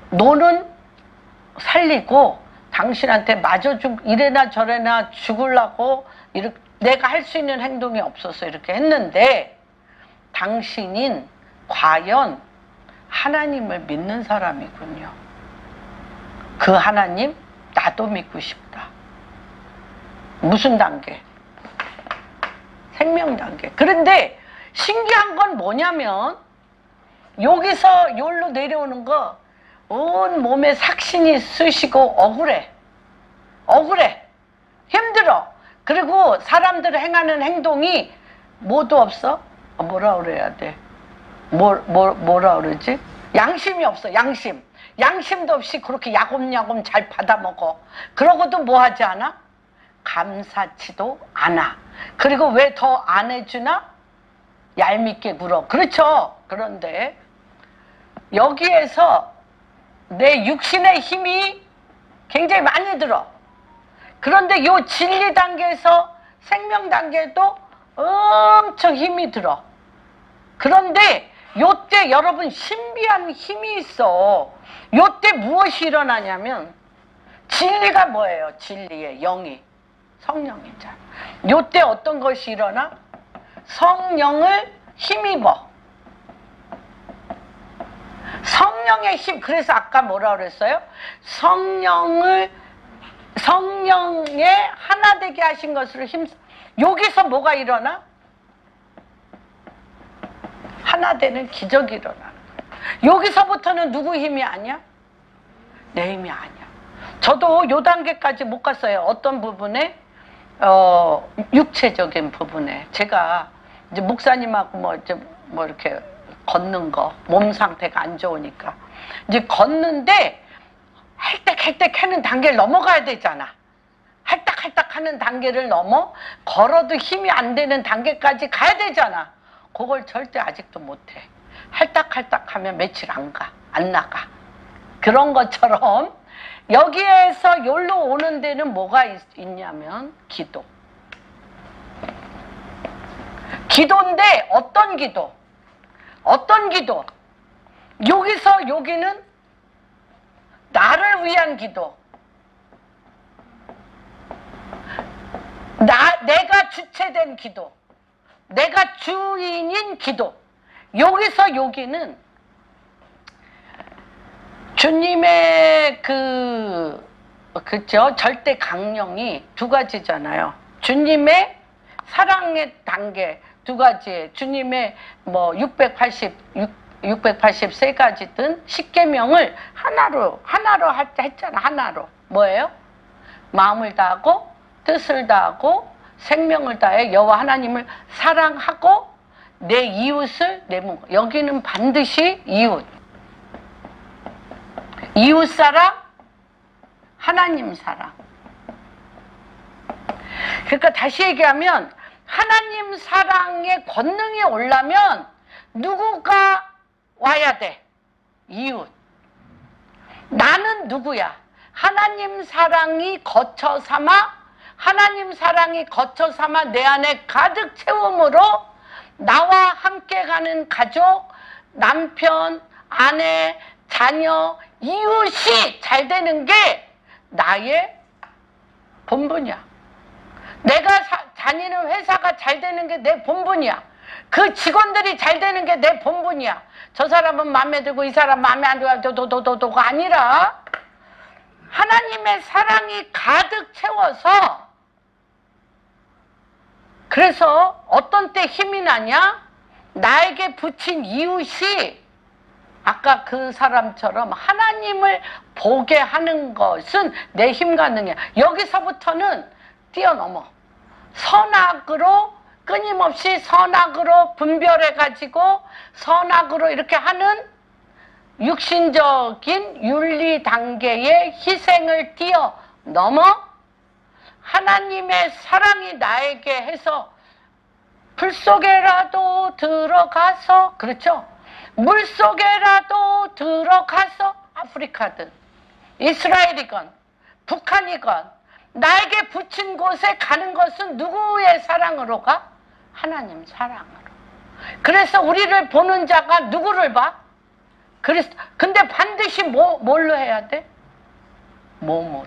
너는 살리고 당신한테 맞아 이래나 저래나 죽으려고 이렇게 내가 할 수 있는 행동이 없어서 이렇게 했는데 당신인 과연 하나님을 믿는 사람이군요. 그 하나님 나도 믿고 싶다. 무슨 단계? 생명 단계. 그런데 신기한 건 뭐냐면 여기서 여기로 내려오는 거 온 몸에 삭신이 쑤시고 억울해. 억울해. 힘들어. 그리고 사람들 행하는 행동이 뭐도 없어? 뭐라 그래야 돼? 뭐라 그러지? 양심이 없어. 양심도 없이 그렇게 야곱야곱 잘 받아먹어. 그러고도 뭐 하지 않아? 감사치도 않아. 그리고 왜 더 안 해주나? 얄밉게 굴어. 그렇죠. 그런데 여기에서 내 육신의 힘이 굉장히 많이 들어. 그런데 요 진리 단계에서 생명 단계도 엄청 힘이 들어. 그런데 요때 여러분 신비한 힘이 있어. 요때 무엇이 일어나냐면 진리가 뭐예요? 진리의 영이 성령이잖아. 요때 어떤 것이 일어나? 성령을 힘입어. 성령의 힘. 그래서 아까 뭐라 그랬어요? 성령의 하나 되게 하신 것으로 여기서 뭐가 일어나? 하나 되는 기적이 일어나는 거야. 여기서부터는 누구 힘이 아니야? 내 힘이 아니야. 저도 요 단계까지 못 갔어요. 어떤 부분에? 육체적인 부분에. 제가 이제 목사님하고 뭐 이렇게 걷는 거, 몸 상태가 안 좋으니까. 이제 걷는데, 할딱할딱 하는 단계를 넘어가야 되잖아. 할딱할딱 하는 단계를 넘어, 걸어도 힘이 안 되는 단계까지 가야 되잖아. 그걸 절대 아직도 못해. 할딱할딱 하면 며칠 안 나가. 그런 것처럼, 여기에서 여기로 오는 데는 뭐가 있냐면, 기도. 기도인데, 어떤 기도? 어떤 기도? 여기서 여기는 나를 위한 기도. 내가 주체된 기도. 내가 주인인 기도. 여기서 여기는 주님의 그죠? 절대 강령이 두 가지잖아요. 주님의 사랑의 단계 두 가지. 주님의 뭐 683가지든 10계명을 하나로 했잖아. 하나로. 뭐예요? 마음을 다하고 뜻을 다하고 생명을 다해 여호와 하나님을 사랑하고 내 이웃을 내 몸. 여기는 반드시 이웃 사랑, 하나님 사랑. 그러니까 다시 얘기하면 하나님 사랑의 권능이 오려면 누구가 와야 돼? 이웃. 나는 누구야? 하나님 사랑이 거쳐 삼아 내 안에 가득 채움으로 나와 함께 가는 가족, 남편, 아내, 자녀, 이웃이 잘 되는 게 나의 본분이야. 내가 다니는 회사가 잘 되는 게 내 본분이야. 그 직원들이 잘 되는 게 내 본분이야. 저 사람은 마음에 들고 이 사람 마음에 안 들고 도가 아니라 하나님의 사랑이 가득 채워서. 그래서 어떤 때 힘이 나냐? 나에게 붙인 이웃이 아까 그 사람처럼 하나님을 보게 하는 것은 내 힘과 능이야. 여기서부터는 뛰어넘어. 선악으로 끊임없이 선악으로 분별해가지고 선악으로 이렇게 하는 육신적인 윤리 단계의 희생을 뛰어넘어 하나님의 사랑이 나에게 해서 불 속에라도 들어가서, 그렇죠? 물 속에라도 들어가서 아프리카든 이스라엘이건 북한이건 나에게 붙인 곳에 가는 것은 누구의 사랑으로 가? 하나님 사랑으로. 그래서 우리를 보는 자가 누구를 봐? 근데 반드시 뭘로 해야 돼? 몸으로.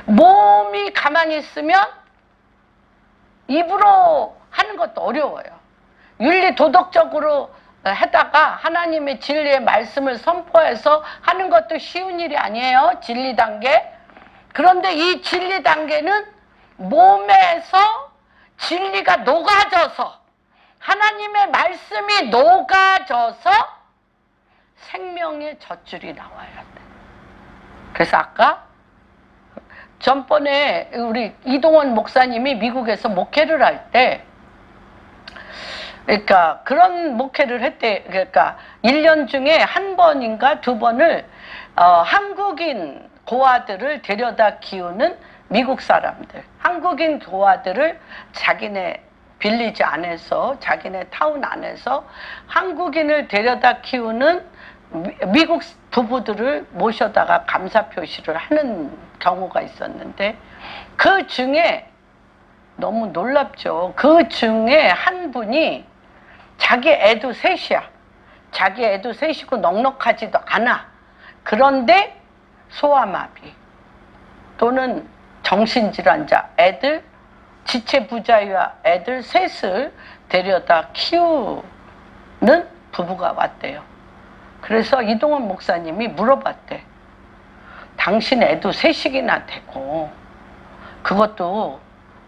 몸이 가만히 있으면 입으로 하는 것도 어려워요. 윤리 도덕적으로 해다가 하나님의 진리의 말씀을 선포해서 하는 것도 쉬운 일이 아니에요. 진리 단계. 그런데 이 진리 단계는 몸에서 진리가 녹아져서 하나님의 말씀이 녹아져서 생명의 젖줄이 나와야 돼. 그래서 아까 전번에 우리 이동원 목사님이 미국에서 목회를 할 때, 그러니까 그런 목회를 했대. 그러니까 1년 중에 한 번인가 두 번을 한국인 고아들을 데려다 키우는 미국 사람들, 한국인 고아들을 자기네 빌리지 안에서, 자기네 타운 안에서 한국인을 데려다 키우는 미국 부부들을 모셔다가 감사 표시를 하는 경우가 있었는데, 그 중에 너무 놀랍죠. 그 중에 한 분이 자기 애도 셋이야. 자기 애도 셋이고 넉넉하지도 않아. 그런데 소아마비 또는 정신질환자 애들, 지체부자유아 애들 셋을 데려다 키우는 부부가 왔대요. 그래서 이동원 목사님이 물어봤대. 당신 애도 셋이나 되고, 그것도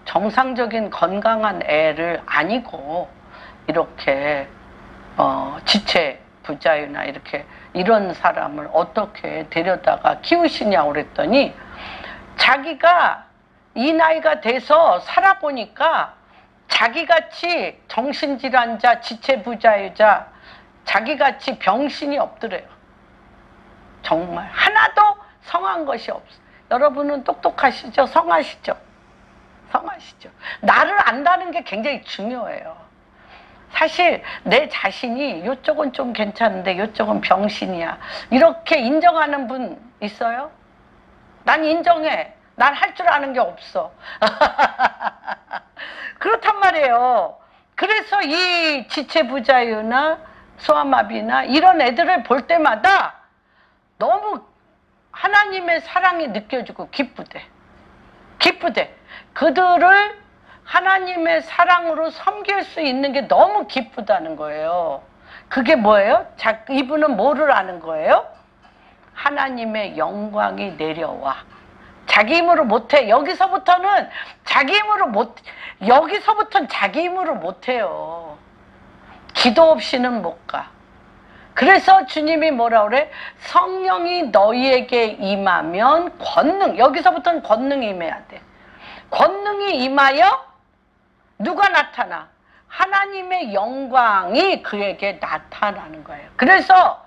정상적인 건강한 애를 아니고 이렇게 지체부자유나 이렇게 이런 사람을 어떻게 데려다가 키우시냐고 그랬더니, 자기가 이 나이가 돼서 살아보니까 자기같이 정신질환자, 지체부자유자, 자기같이 병신이 없더래요. 정말 하나도 성한 것이 없어. 여러분은 똑똑하시죠? 성하시죠? 성하시죠? 나를 안다는 게 굉장히 중요해요. 사실 내 자신이 이쪽은 좀 괜찮은데 이쪽은 병신이야, 이렇게 인정하는 분 있어요? 난 인정해. 난 할 줄 아는 게 없어. 그렇단 말이에요. 그래서 이 지체부자유나 소아마비나 이런 애들을 볼 때마다 너무 하나님의 사랑이 느껴지고 기쁘대. 기쁘대. 그들을 하나님의 사랑으로 섬길 수 있는 게 너무 기쁘다는 거예요. 그게 뭐예요? 이분은 뭐를 아는 거예요? 하나님의 영광이 내려와. 자기 힘으로 못해. 여기서부터는 자기 힘으로 못해요. 기도 없이는 못 가. 그래서 주님이 뭐라 그래? 성령이 너희에게 임하면 권능, 여기서부터는 권능이 임해야 돼. 권능이 임하여 누가 나타나? 하나님의 영광이 그에게 나타나는 거예요. 그래서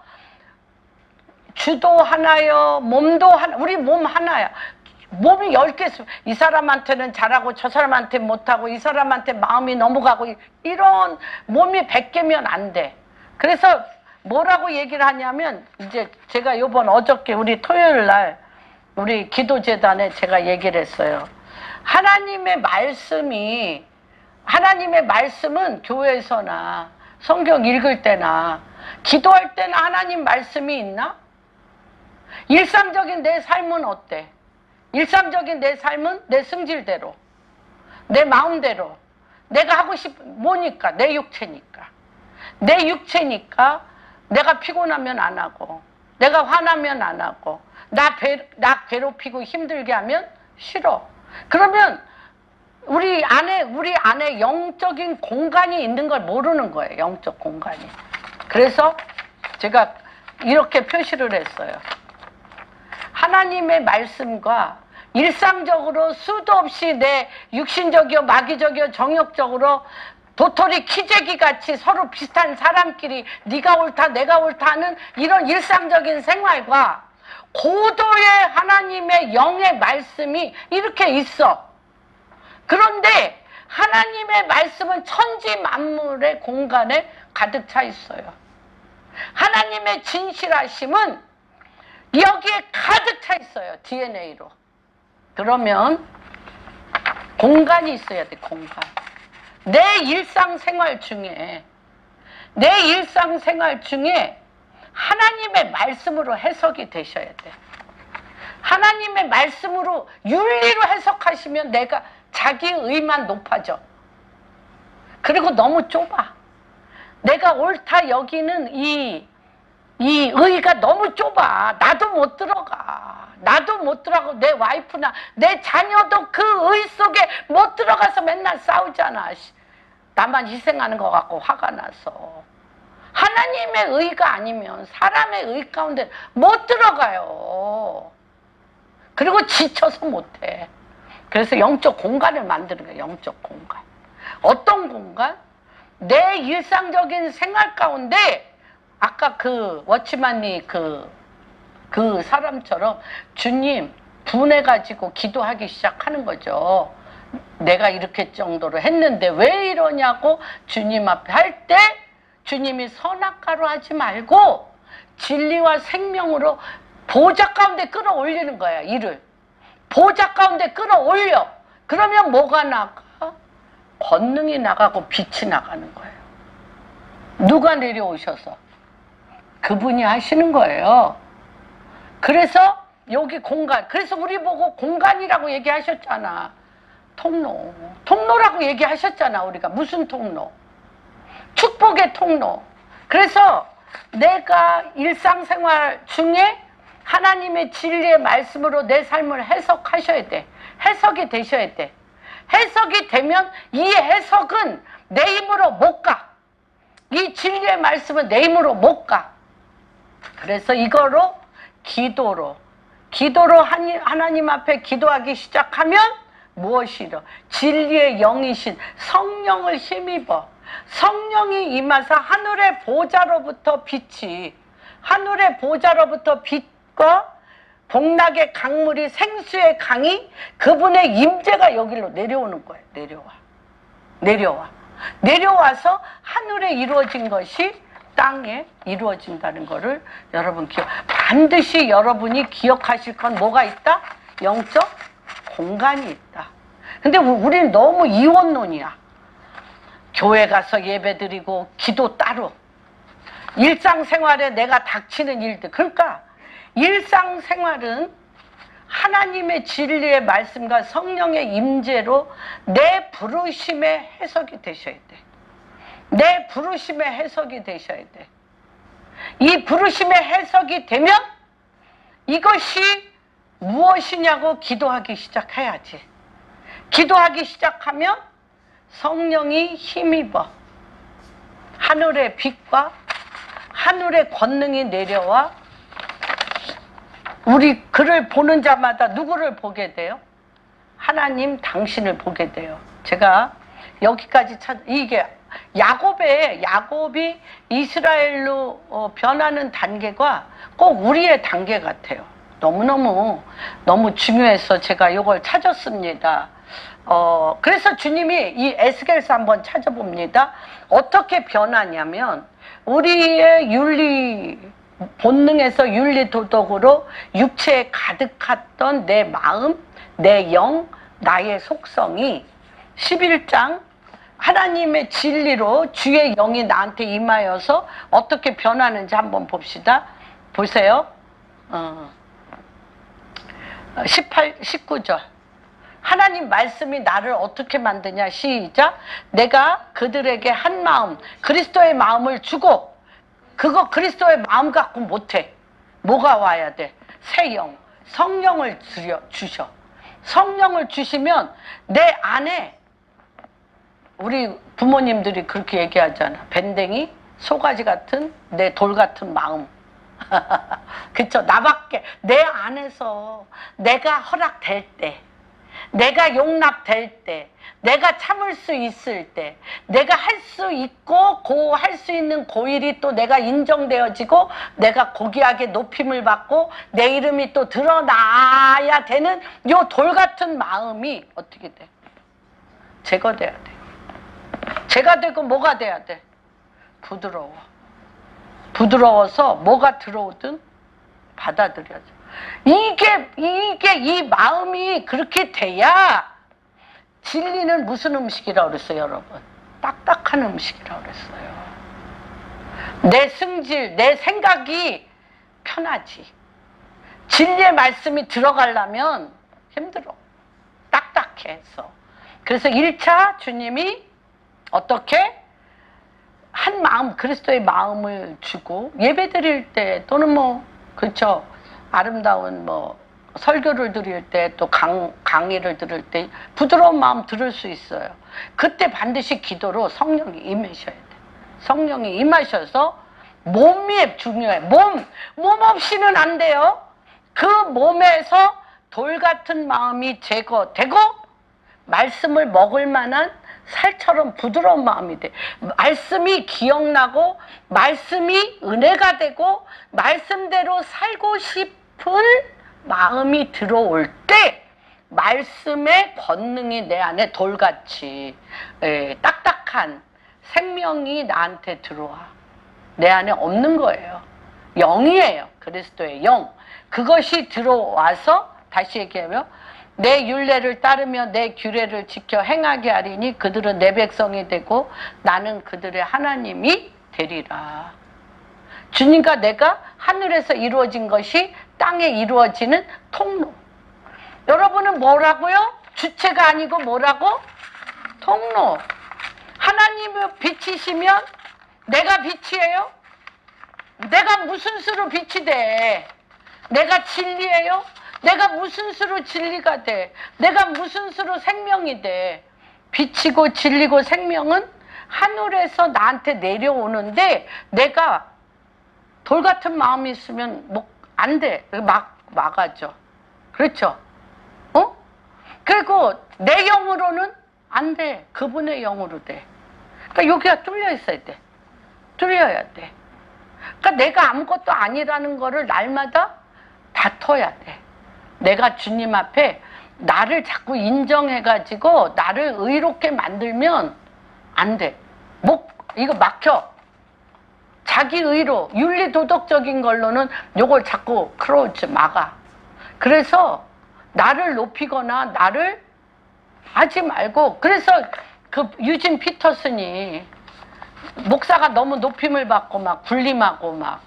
주도 하나요, 몸도 하나, 우리 몸 하나야. 몸이 10개 있으면 이 사람한테는 잘하고 저 사람한테 못하고 이 사람한테 마음이 넘어가고, 이런 몸이 100개면 안 돼. 그래서 뭐라고 얘기를 하냐면, 이제 제가 어저께 우리 토요일 날 우리 기도재단에 제가 얘기를 했어요. 하나님의 말씀은 교회에서나 성경 읽을 때나 기도할 때나 하나님 말씀이 있나? 일상적인 내 삶은 어때? 일상적인 내 삶은 내 승질대로, 내 마음대로, 내가 하고 뭐니까? 내 육체니까. 내 육체니까 내가 피곤하면 안 하고, 내가 화나면 안 하고, 나 괴롭히고 힘들게 하면 싫어. 그러면 우리 안에 영적인 공간이 있는 걸 모르는 거예요. 영적 공간이. 그래서 제가 이렇게 표시를 했어요. 하나님의 말씀과 일상적으로 수도 없이 내 육신적이요, 마귀적이요, 정욕적으로 도토리 키재기 같이 서로 비슷한 사람끼리 네가 옳다 내가 옳다 하는 이런 일상적인 생활과 고도의 하나님의 영의 말씀이 이렇게 있어. 그런데 하나님의 말씀은 천지 만물의 공간에 가득 차 있어요. 하나님의 진실하심은 여기에 가득 차 있어요. DNA로. 그러면 공간이 있어야 돼. 공간. 내 일상생활 중에 하나님의 말씀으로 해석이 되셔야 돼. 하나님의 말씀으로 윤리로 해석하시면 내가 자기 의만 높아져. 그리고 너무 좁아. 내가 옳다 여기는 이 이 의가 너무 좁아. 나도 못 들어가. 나도 못 들어가고 내 와이프나 내 자녀도 그 의 속에 못 들어가서 맨날 싸우잖아. 나만 희생하는 것 같고 화가 나서. 하나님의 의가 아니면 사람의 의 가운데 못 들어가요. 그리고 지쳐서 못해. 그래서 영적 공간을 만드는 거예요. 영적 공간. 어떤 공간? 내 일상적인 생활 가운데 아까 그 워치만이 그 사람처럼 주님 분해가지고 기도하기 시작하는 거죠. 내가 이렇게 정도로 했는데 왜 이러냐고 주님 앞에 할 때 주님이 선악과로 하지 말고 진리와 생명으로 보좌 가운데 끌어올리는 거야. 이를 보좌 가운데 끌어올려. 그러면 뭐가 나가? 권능이 나가고 빛이 나가는 거예요. 누가 내려오셔서 그분이 하시는 거예요. 그래서 여기 공간, 그래서 우리 보고 공간이라고 얘기하셨잖아. 통로라고 얘기하셨잖아. 우리가 무슨 통로? 축복의 통로. 그래서 내가 일상생활 중에 하나님의 진리의 말씀으로 내 삶을 해석하셔야 돼. 해석이 되셔야 돼. 해석이 되면 이 해석은 내 힘으로 못 가. 이 진리의 말씀은 내 힘으로 못 가. 그래서 이거로 기도로 하나님 앞에 기도하기 시작하면 무엇이로? 진리의 영이신 성령을 힘입어. 성령이 임하사 하늘의 보좌로부터 빛이, 하늘의 보좌로부터 빛과 복락의 강물이, 생수의 강이, 그분의 임재가 여기로 내려오는 거예요. 내려와서 하늘에 이루어진 것이 땅에 이루어진다는 것을 여러분 반드시 여러분이 기억하실 건 뭐가 있다? 영적 공간이 있다. 근데 우리는 너무 이원론이야. 교회 가서 예배 드리고 기도 따로. 일상생활에 내가 닥치는 일들. 그러니까 일상생활은 하나님의 진리의 말씀과 성령의 임재로 내 부르심의 해석이 되셔야 돼. 내 부르심의 해석이 되셔야 돼. 이 부르심의 해석이 되면 이것이 무엇이냐고 기도하기 시작해야지. 기도하기 시작하면 성령이 힘입어. 하늘의 빛과 하늘의 권능이 내려와 우리 그를 보는 자마다 누구를 보게 돼요? 하나님 당신을 보게 돼요. 제가 여기까지 이게 야곱이 이스라엘로 변하는 단계가 꼭 우리의 단계 같아요. 너무 중요해서 제가 이걸 찾았습니다. 그래서 주님이 이 에스겔서 한번 찾아봅니다. 어떻게 변하냐면 우리의 윤리 본능에서 윤리 도덕으로 육체에 가득했던 내 마음, 내 영, 나의 속성이 11장 하나님의 진리로 주의 영이 나한테 임하여서 어떻게 변하는지 한번 봅시다. 보세요. 19절. 하나님 말씀이 나를 어떻게 만드냐. 시작. 내가 그들에게 한 마음, 그리스도의 마음을 주고, 그거 그리스도의 마음 갖고 못해. 뭐가 와야 돼? 새 영, 성령을 주셔. 성령을 주시면 내 안에, 우리 부모님들이 그렇게 얘기하잖아. 밴댕이, 소가지 같은 내 돌 같은 마음. 그쵸? 나밖에 내 안에서 내가 허락될 때, 내가 용납될 때, 내가 참을 수 있을 때, 내가 할 수 있고 할 수 있는 고일이 또 내가 인정되어지고 내가 고귀하게 높임을 받고 내 이름이 또 드러나야 되는 요 돌 같은 마음이 어떻게 돼? 제거돼야 돼. 제가 되고 뭐가 돼야 돼? 부드러워. 부드러워서 뭐가 들어오든 받아들여져. 이게 이 마음이 그렇게 돼야 진리는 무슨 음식이라고 그랬어요, 여러분? 딱딱한 음식이라고 그랬어요. 내 승질, 내 생각이 편하지. 진리의 말씀이 들어가려면 힘들어. 딱딱해서. 그래서 1차 주님이 어떻게? 한 마음, 그리스도의 마음을 주고 예배 드릴 때 또는 뭐 그렇죠, 아름다운 뭐 설교를 드릴 때 또 강의를 들을 때 부드러운 마음 들을 수 있어요. 그때 반드시 기도로 성령이 임하셔야 돼. 성령이 임하셔서 몸이 중요해. 몸 없이는 안 돼요. 그 몸에서 돌 같은 마음이 제거되고 말씀을 먹을 만한 살처럼 부드러운 마음이 돼. 말씀이 기억나고 말씀이 은혜가 되고 말씀대로 살고 싶은 마음이 들어올 때 말씀의 권능이 내 안에 돌같이 딱딱한 생명이 나한테 들어와. 내 안에 없는 거예요. 영이에요. 그리스도의 영. 그것이 들어와서 다시 얘기하면 내 율례를 따르며 내 규례를 지켜 행하게 하리니 그들은 내 백성이 되고 나는 그들의 하나님이 되리라. 주님과 내가 하늘에서 이루어진 것이 땅에 이루어지는 통로. 여러분은 뭐라고요? 주체가 아니고 뭐라고? 통로. 하나님을 빛이시면 내가 빛이에요? 내가 무슨 수로 빛이 돼? 내가 진리예요? 내가 무슨 수로 진리가 돼? 내가 무슨 수로 생명이 돼? 빛이고 진리고 생명은 하늘에서 나한테 내려오는데 내가 돌 같은 마음이 있으면 뭐 안 돼. 막아져. 그렇죠? 어? 그리고 내 영으로는 안 돼. 그분의 영으로 돼. 그러니까 여기가 뚫려 있어야 돼. 뚫려야 돼. 그러니까 내가 아무것도 아니라는 거를 날마다 다퉈야 돼. 내가 주님 앞에 나를 자꾸 인정해가지고 나를 의롭게 만들면 안 돼. 이거 막혀. 자기 의로, 윤리 도덕적인 걸로는 요걸 자꾸 크로우치 막아. 그래서 나를 높이거나 나를 하지 말고, 그래서 그 유진 피터슨이 목사가 너무 높임을 받고 막 군림하고 막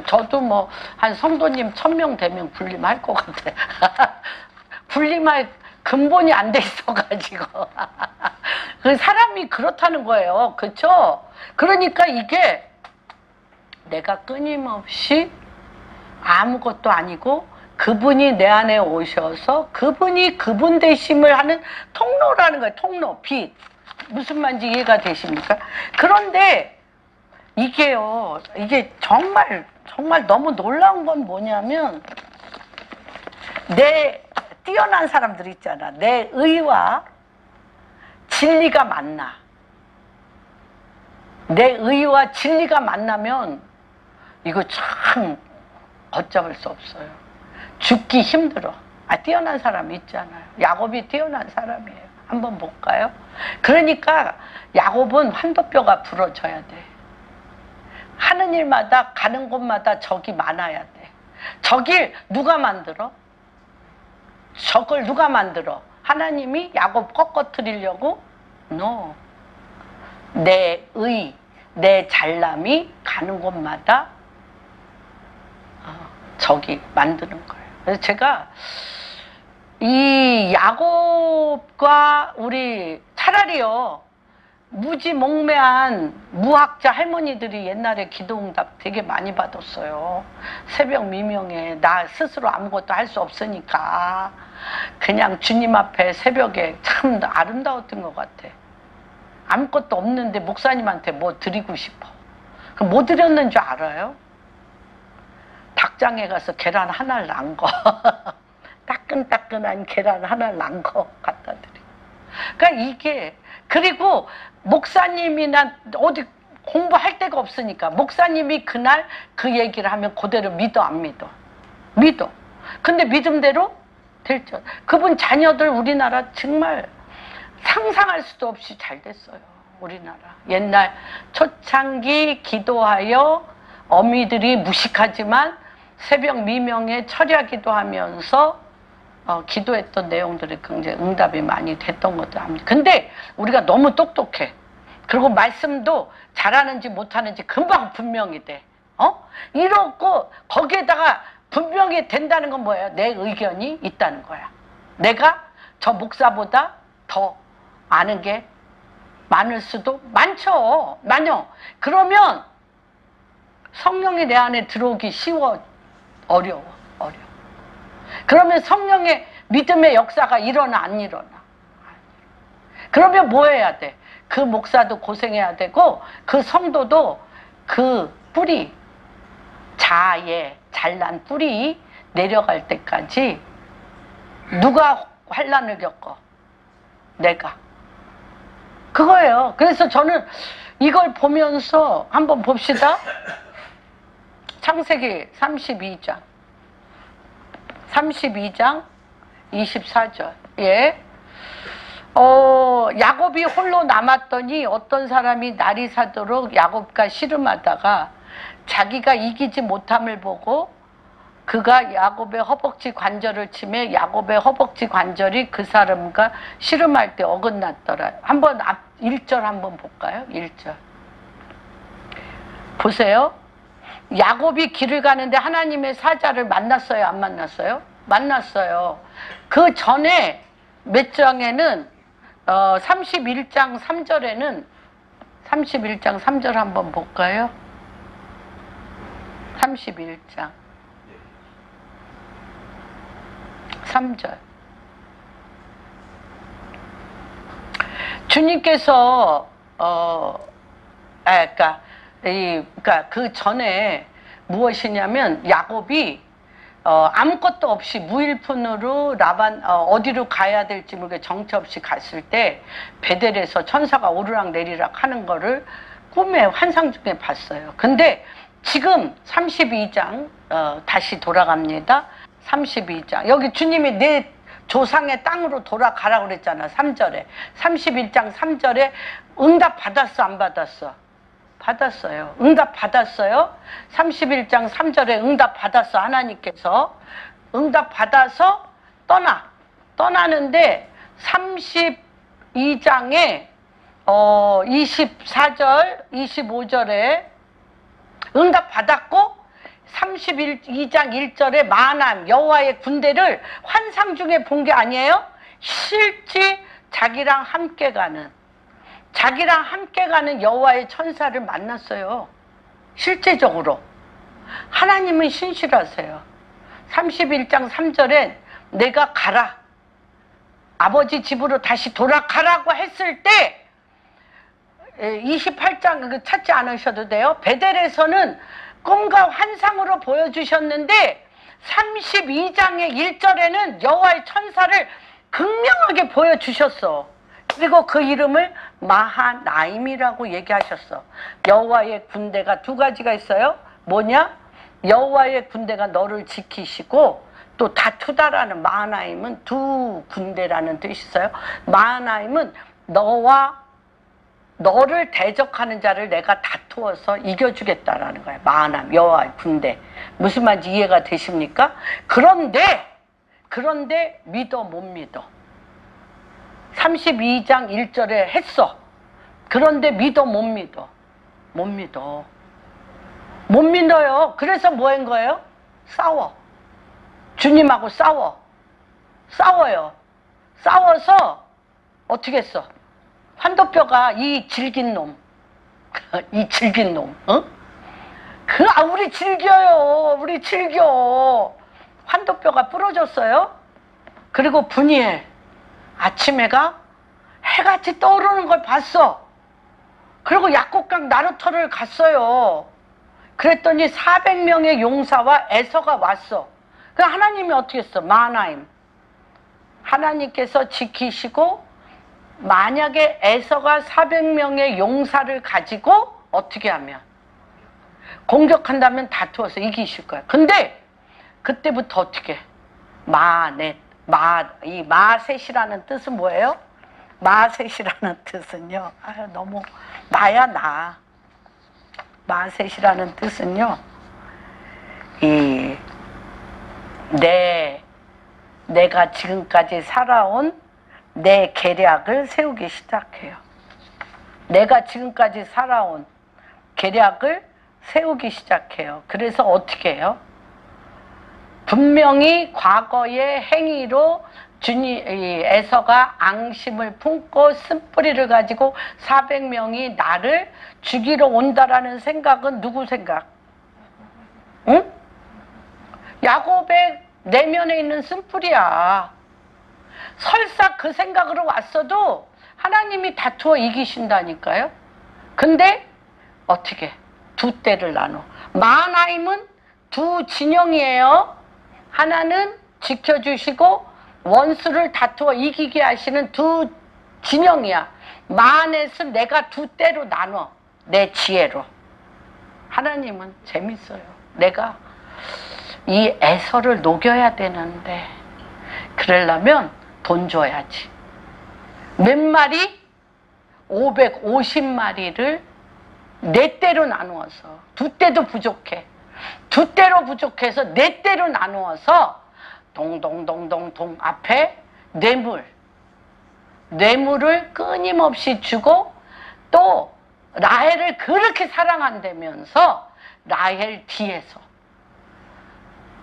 저도 뭐 한 성도님 1000명 되면 군림할 것 같아. 군림할 근본이 안 돼 있어가지고. 그 사람이 그렇다는 거예요. 그쵸? 그러니까 이게 내가 끊임없이 아무것도 아니고 그분이 내 안에 오셔서 그분이 그분 되심을 하는 통로라는 거예요. 통로, 빛. 무슨 말인지 이해가 되십니까? 그런데 이게요, 이게 정말 너무 놀라운 건 뭐냐면 내 뛰어난 사람들 있잖아. 내 의와 진리가 만나. 내 의와 진리가 만나면 이거 참 걷잡을 수 없어요. 죽기 힘들어. 뛰어난 사람 있잖아요. 야곱이 뛰어난 사람이에요. 한번 볼까요? 그러니까 야곱은 환도뼈가 부러져야 돼. 하는 일마다 가는 곳마다 적이 많아야 돼. 적을 누가 만들어? 적을 누가 만들어? 하나님이 야곱 꺾어뜨리려고? No. 내 의, 내 잘남이 가는 곳마다 적이 만드는 거예요. 그래서 제가 이 야곱과 우리 차라리요, 무지몽매한 무학자 할머니들이 옛날에 기도응답 되게 많이 받았어요. 새벽 미명에 나 스스로 아무것도 할 수 없으니까 그냥 주님 앞에 새벽에 참 아름다웠던 것 같아. 아무것도 없는데 목사님한테 뭐 드리고 싶어. 그럼 뭐 드렸는 줄 알아요? 닭장에 가서 계란 하나를 난 거. 따끈따끈한 계란 하나를 난 거 갖다 드리고. 그러니까 이게, 그리고 목사님이나 어디 공부할 데가 없으니까 목사님이 그날 그 얘기를 하면 그대로 믿어, 안 믿어? 믿어. 근데 믿음대로 될 줄. 그분 자녀들 우리나라 정말 상상할 수도 없이 잘 됐어요. 우리나라. 옛날 초창기 기도하여 어미들이 무식하지만 새벽 미명에 철야기도 하면서 기도했던 내용들이 굉장히 응답이 많이 됐던 것도 합니다. 근데 우리가 너무 똑똑해. 그리고 말씀도 잘하는지 못하는지 금방 분명히 돼. 이렇고 거기에다가 분명히 된다는 건 뭐예요? 내 의견이 있다는 거야. 내가 저 목사보다 더 아는 게 많을 수도 많죠. 많요. 그러면 성령이 내 안에 들어오기 쉬워? 어려워. 그러면 성령의 믿음의 역사가 일어나 안 일어나? 그러면 뭐 해야 돼? 그 목사도 고생해야 되고 그 성도도 그 뿌리, 자아의 잘난 뿌리 내려갈 때까지 누가 환난을 겪어? 내가. 그거예요. 그래서 저는 이걸 보면서 한번 봅시다. 창세기 32장 24절. 예. 야곱이 홀로 남았더니 어떤 사람이 날이 새도록 야곱과 씨름하다가 자기가 이기지 못함을 보고 그가 야곱의 허벅지 관절을 치매 야곱의 허벅지 관절이 그 사람과 씨름할 때 어긋났더라. 한번 앞 1절 한번 볼까요? 1절. 보세요. 야곱이 길을 가는데 하나님의 사자를 만났어요? 안 만났어요? 만났어요. 그 전에 몇 장에는 31장 3절에는 31장 3절 한번 볼까요? 31장 3절. 주님께서 그러니까 그 전에 무엇이냐면 야곱이 아무것도 없이 무일푼으로 라반 어디로 가야 될지 모르게 정처 없이 갔을 때 베델에서 천사가 오르락 내리락 하는 거를 꿈에 환상 중에 봤어요. 근데 지금 32장 다시 돌아갑니다. 32장 여기 주님이 내 조상의 땅으로 돌아가라고 그랬잖아. 3절에 31장 3절에 응답 받았어 안 받았어? 받았어요. 응답 받았어요. 31장 3절에 응답 받았어. 하나님께서 응답 받아서 떠나는데 32장에 24절 25절에 응답 받았고 32장 1절에 만암 여호와의 군대를 환상 중에 본 게 아니에요. 실제 자기랑 함께 가는 여호와의 천사를 만났어요. 실제적으로. 하나님은 신실하세요. 31장 3절에 내가 가라. 아버지 집으로 다시 돌아가라고 했을 때 28장 찾지 않으셔도 돼요. 베델에서는 꿈과 환상으로 보여주셨는데 32장의 1절에는 여호와의 천사를 극명하게 보여주셨어. 그리고 그 이름을 마하나임이라고 얘기하셨어. 여호와의 군대가 두 가지가 있어요. 뭐냐? 여호와의 군대가 너를 지키시고 또 다투다라는 마하나임은 두 군대라는 뜻이 있어요. 마하나임은 너를 대적하는 자를 내가 다투어서 이겨주겠다라는 거예요. 마하나임, 여호와의 군대. 무슨 말인지 이해가 되십니까? 그런데 믿어 못 믿어? 32장 1절에 했어. 그런데 믿어 못 믿어? 못 믿어요. 그래서 뭐 한 거예요? 싸워. 주님하고 싸워요. 싸워서 어떻게 했어? 환도뼈가 이 질긴 놈, 어? 우리 즐겨요. 환도뼈가 부러졌어요. 그리고 분이엘 아침에가 해같이 떠오르는 걸 봤어. 그리고 약곡강 나루터를 갔어요. 그랬더니 400명의 용사와 에서가 왔어. 그 하나님이 어떻게 했어? 마하나임. 하나님께서 지키시고 만약에 에서가 400명의 용사를 가지고 어떻게 하면 공격한다면 다투어서 이기실 거야. 근데 그때부터 어떻게 이 마셋이라는 뜻은 뭐예요? 마셋이라는 뜻은요. 너무 나. 마셋이라는 뜻은요. 내가 지금까지 살아온 내 계략을 세우기 시작해요. 내가 지금까지 살아온 계략을 세우기 시작해요. 그래서 어떻게 해요? 분명히 과거의 행위로 에서가 앙심을 품고 쓴뿌리를 가지고 400명이 나를 죽이러 온다라는 생각은 누구 생각? 응? 야곱의 내면에 있는 쓴뿌리야. 설사 그 생각으로 왔어도 하나님이 다투어 이기신다니까요. 근데 어떻게? 두 떼를 나눠. 마하나임은 두 진영이에요. 하나는 지켜주시고 원수를 다투어 이기게 하시는 두 진영이야. 마하넷은 내가 두 떼로 나눠. 내 지혜로. 하나님은 재밌어요. 내가 이 에서를 녹여야 되는데 그러려면 돈 줘야지. 몇 마리? 550마리를 네 떼로 나누어서 두 떼도 부족해. 두 떼로 부족해서 네 떼로 나누어서 동동동동동 앞에 뇌물을 끊임없이 주고 또 라헬을 그렇게 사랑한다면서 라헬 뒤에서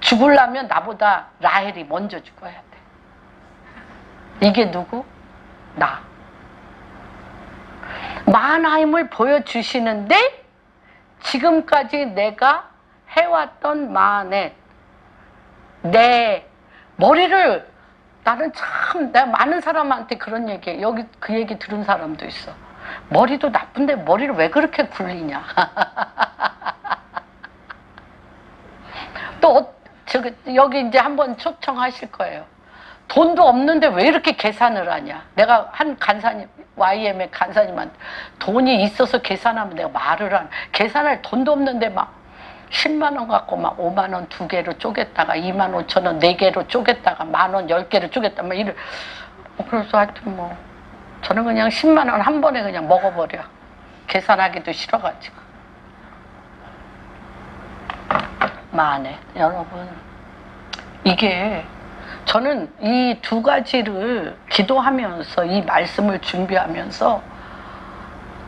죽으려면 나보다 라헬이 먼저 죽어야 돼. 이게 누구? 나. 마하나임을 보여주시는데 지금까지 내가 해왔던 마하넷, 내 머리를 나는 참 내가 많은 사람한테 그런 얘기 여기 그 얘기 들은 사람도 있어. 머리도 나쁜데 머리를 왜 그렇게 굴리냐. 또 여기 이제 한번 초청하실 거예요. 돈도 없는데 왜 이렇게 계산을 하냐. 내가 한 간사님 YM의 간사님한테 돈이 있어서 계산하면 내가 말을 안 계산할 돈도 없는데 막 10만 원 갖고 막 5만 원 2개로 쪼갰다가 2만 5천 원 4개로 쪼갰다가 1만 원 10개로 쪼갰다 막 이래. 그래서 하여튼 뭐 저는 그냥 10만 원 한 번에 그냥 먹어버려. 계산하기도 싫어가지고. 만에 여러분 이게 저는 이 두 가지를 기도하면서 이 말씀을 준비하면서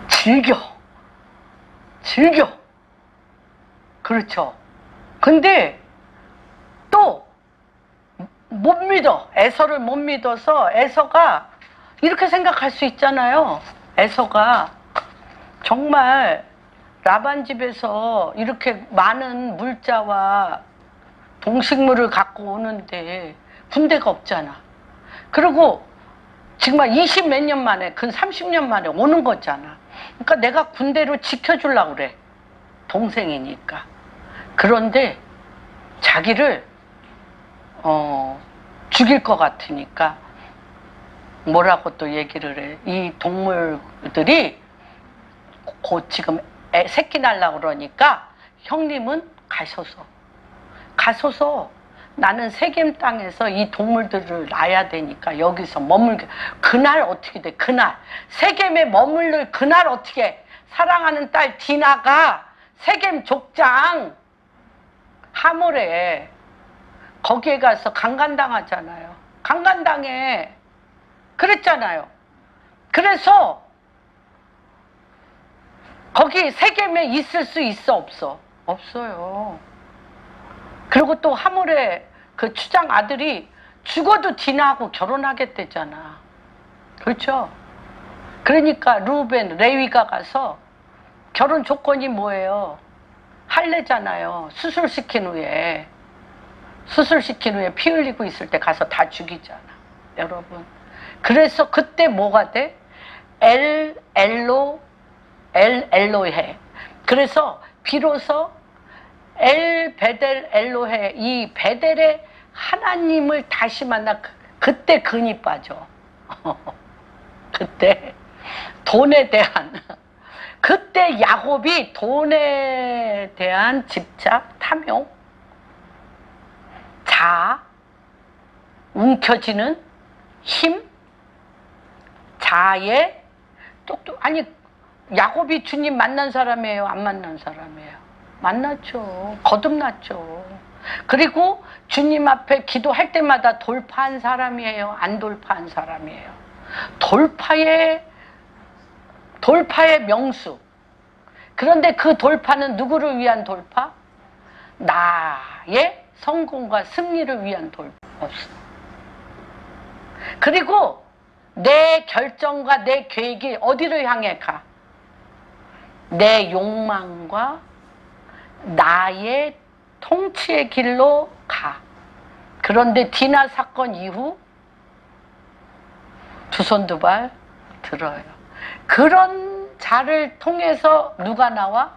즐겨. 그렇죠. 근데 또 못 믿어. 에서를 못 믿어서 에서가 이렇게 생각할 수 있잖아요. 에서가 정말 라반 집에서 이렇게 많은 물자와 동식물을 갖고 오는데 군대가 없잖아. 그리고 정말 20 몇 년 만에, 근 30년 만에 오는 거잖아. 그러니까 내가 군대로 지켜주려고 그래. 동생이니까. 그런데 자기를 죽일 것 같으니까 뭐라고 또 얘기를 해. 이 동물들이 곧 지금 새끼 날라고 그러니까 형님은 가소서 나는 세겜 땅에서 이 동물들을 낳아야 되니까 여기서 머물게. 그날 어떻게 돼? 그날 세겜에 머물를 그날 어떻게 사랑하는 딸 디나가 세겜 족장 하몰에 거기에 가서 강간당하잖아요. 강간당해. 그랬잖아요. 그래서 거기 세겜에 있을 수 있어 없어? 없어요. 그리고 또 하몰의 그 추장 아들이 죽어도 디나하고 결혼하겠대잖아. 그렇죠? 그러니까 루벤, 레위가 가서 결혼 조건이 뭐예요? 할례잖아요. 수술시킨 후에 피 흘리고 있을 때 가서 다 죽이잖아. 여러분. 그래서 그때 뭐가 돼? 엘로헤. 그래서 비로소 베델 엘로헤, 이 베델의 하나님을 다시 만나. 그때 근이 빠져. 그때 돈에 대한, 그때 야곱이 돈에 대한 집착, 탐욕, 움켜쥐는 힘, 자의 아니 야곱이 주님 만난 사람이에요? 안 만난 사람이에요? 만났죠. 거듭났죠. 그리고 주님 앞에 기도할 때마다 돌파한 사람이에요? 안 돌파한 사람이에요? 돌파의 명수. 그런데 그 돌파는 누구를 위한 돌파? 나의 성공과 승리를 위한 돌봄 없어. 그리고 내 결정과 내 계획이 어디를 향해 가? 내 욕망과 나의 통치의 길로 가. 그런데 디나 사건 이후 두 손 두 발 들어요. 그런 자를 통해서 누가 나와?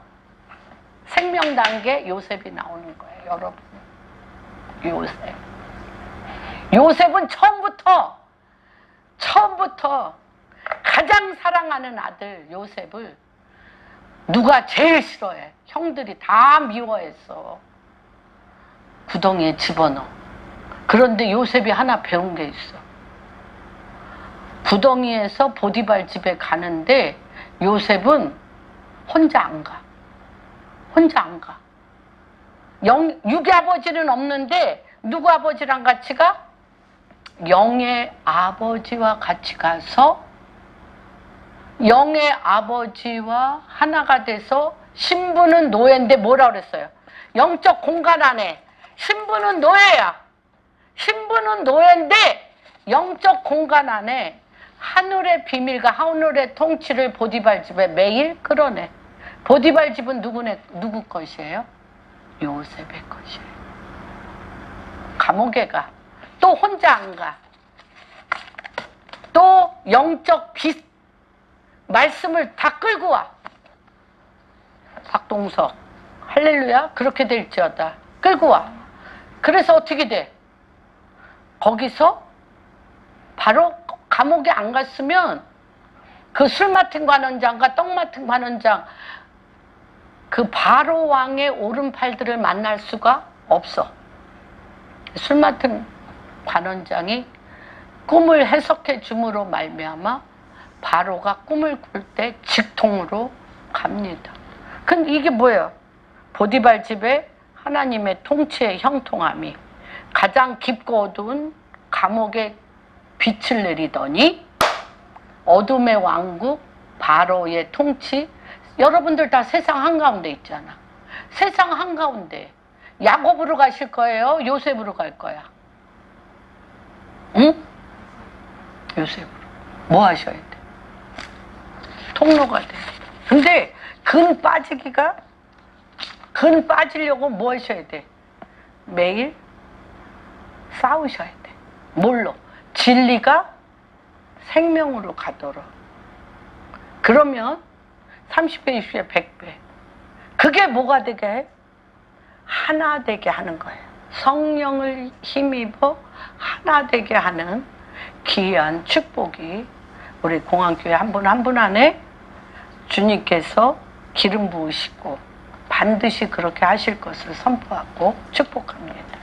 생명단계 요셉이 나오는 거예요, 여러분. 요셉. 요셉은 처음부터 가장 사랑하는 아들 요셉을 누가 제일 싫어해? 형들이 다 미워했어. 구덩이에 집어넣어. 그런데 요셉이 하나 배운 게 있어. 구덩이에서 보디발 집에 가는데 요셉은 혼자 안 가. 혼자 안 가. 육의 아버지는 없는데 누구 아버지랑 같이 가? 영의 아버지와 같이 가서 영의 아버지와 하나가 돼서 신부는 노예인데 뭐라 그랬어요? 영적 공간 안에 신부는 노예야. 신부는 노예인데 영적 공간 안에 하늘의 비밀과 하늘의 통치를 보디발 집에 매일 끌어내. 보디발 집은 누구 것이에요? 요셉의 것이에요. 감옥에 가. 또 혼자 안 가. 또 영적 말씀을 다 끌고 와. 박동석 할렐루야 그렇게 될지어다. 끌고 와. 그래서 어떻게 돼? 거기서 바로 감옥에 안 갔으면 그 술 맡은 관원장과 떡 맡은 관원장 그 바로 왕의 오른팔들을 만날 수가 없어. 술 맡은 관원장이 꿈을 해석해 줌으로 말미암아 바로가 꿈을 꿀 때 직통으로 갑니다. 근데 이게 뭐예요? 보디발 집에 하나님의 통치의 형통함이 가장 깊고 어두운 감옥에 빛을 내리더니 어둠의 왕국 바로의 통치. 여러분들 다 세상 한가운데 있잖아. 세상 한가운데 야곱으로 가실 거예요? 요셉으로 갈 거야? 응? 요셉으로. 뭐 하셔야 돼? 통로가 돼. 근데 근 빠지려고 뭐 하셔야 돼? 매일 싸우셔야 돼. 뭘로? 진리가 생명으로 가도록. 그러면 30배, 20배, 100배. 그게 뭐가 되게 해? 하나 되게 하는 거예요. 성령을 힘입어 하나 되게 하는 귀한 축복이 우리 공항교회 한 분 한 분 안에 주님께서 기름 부으시고 반드시 그렇게 하실 것을 선포하고 축복합니다.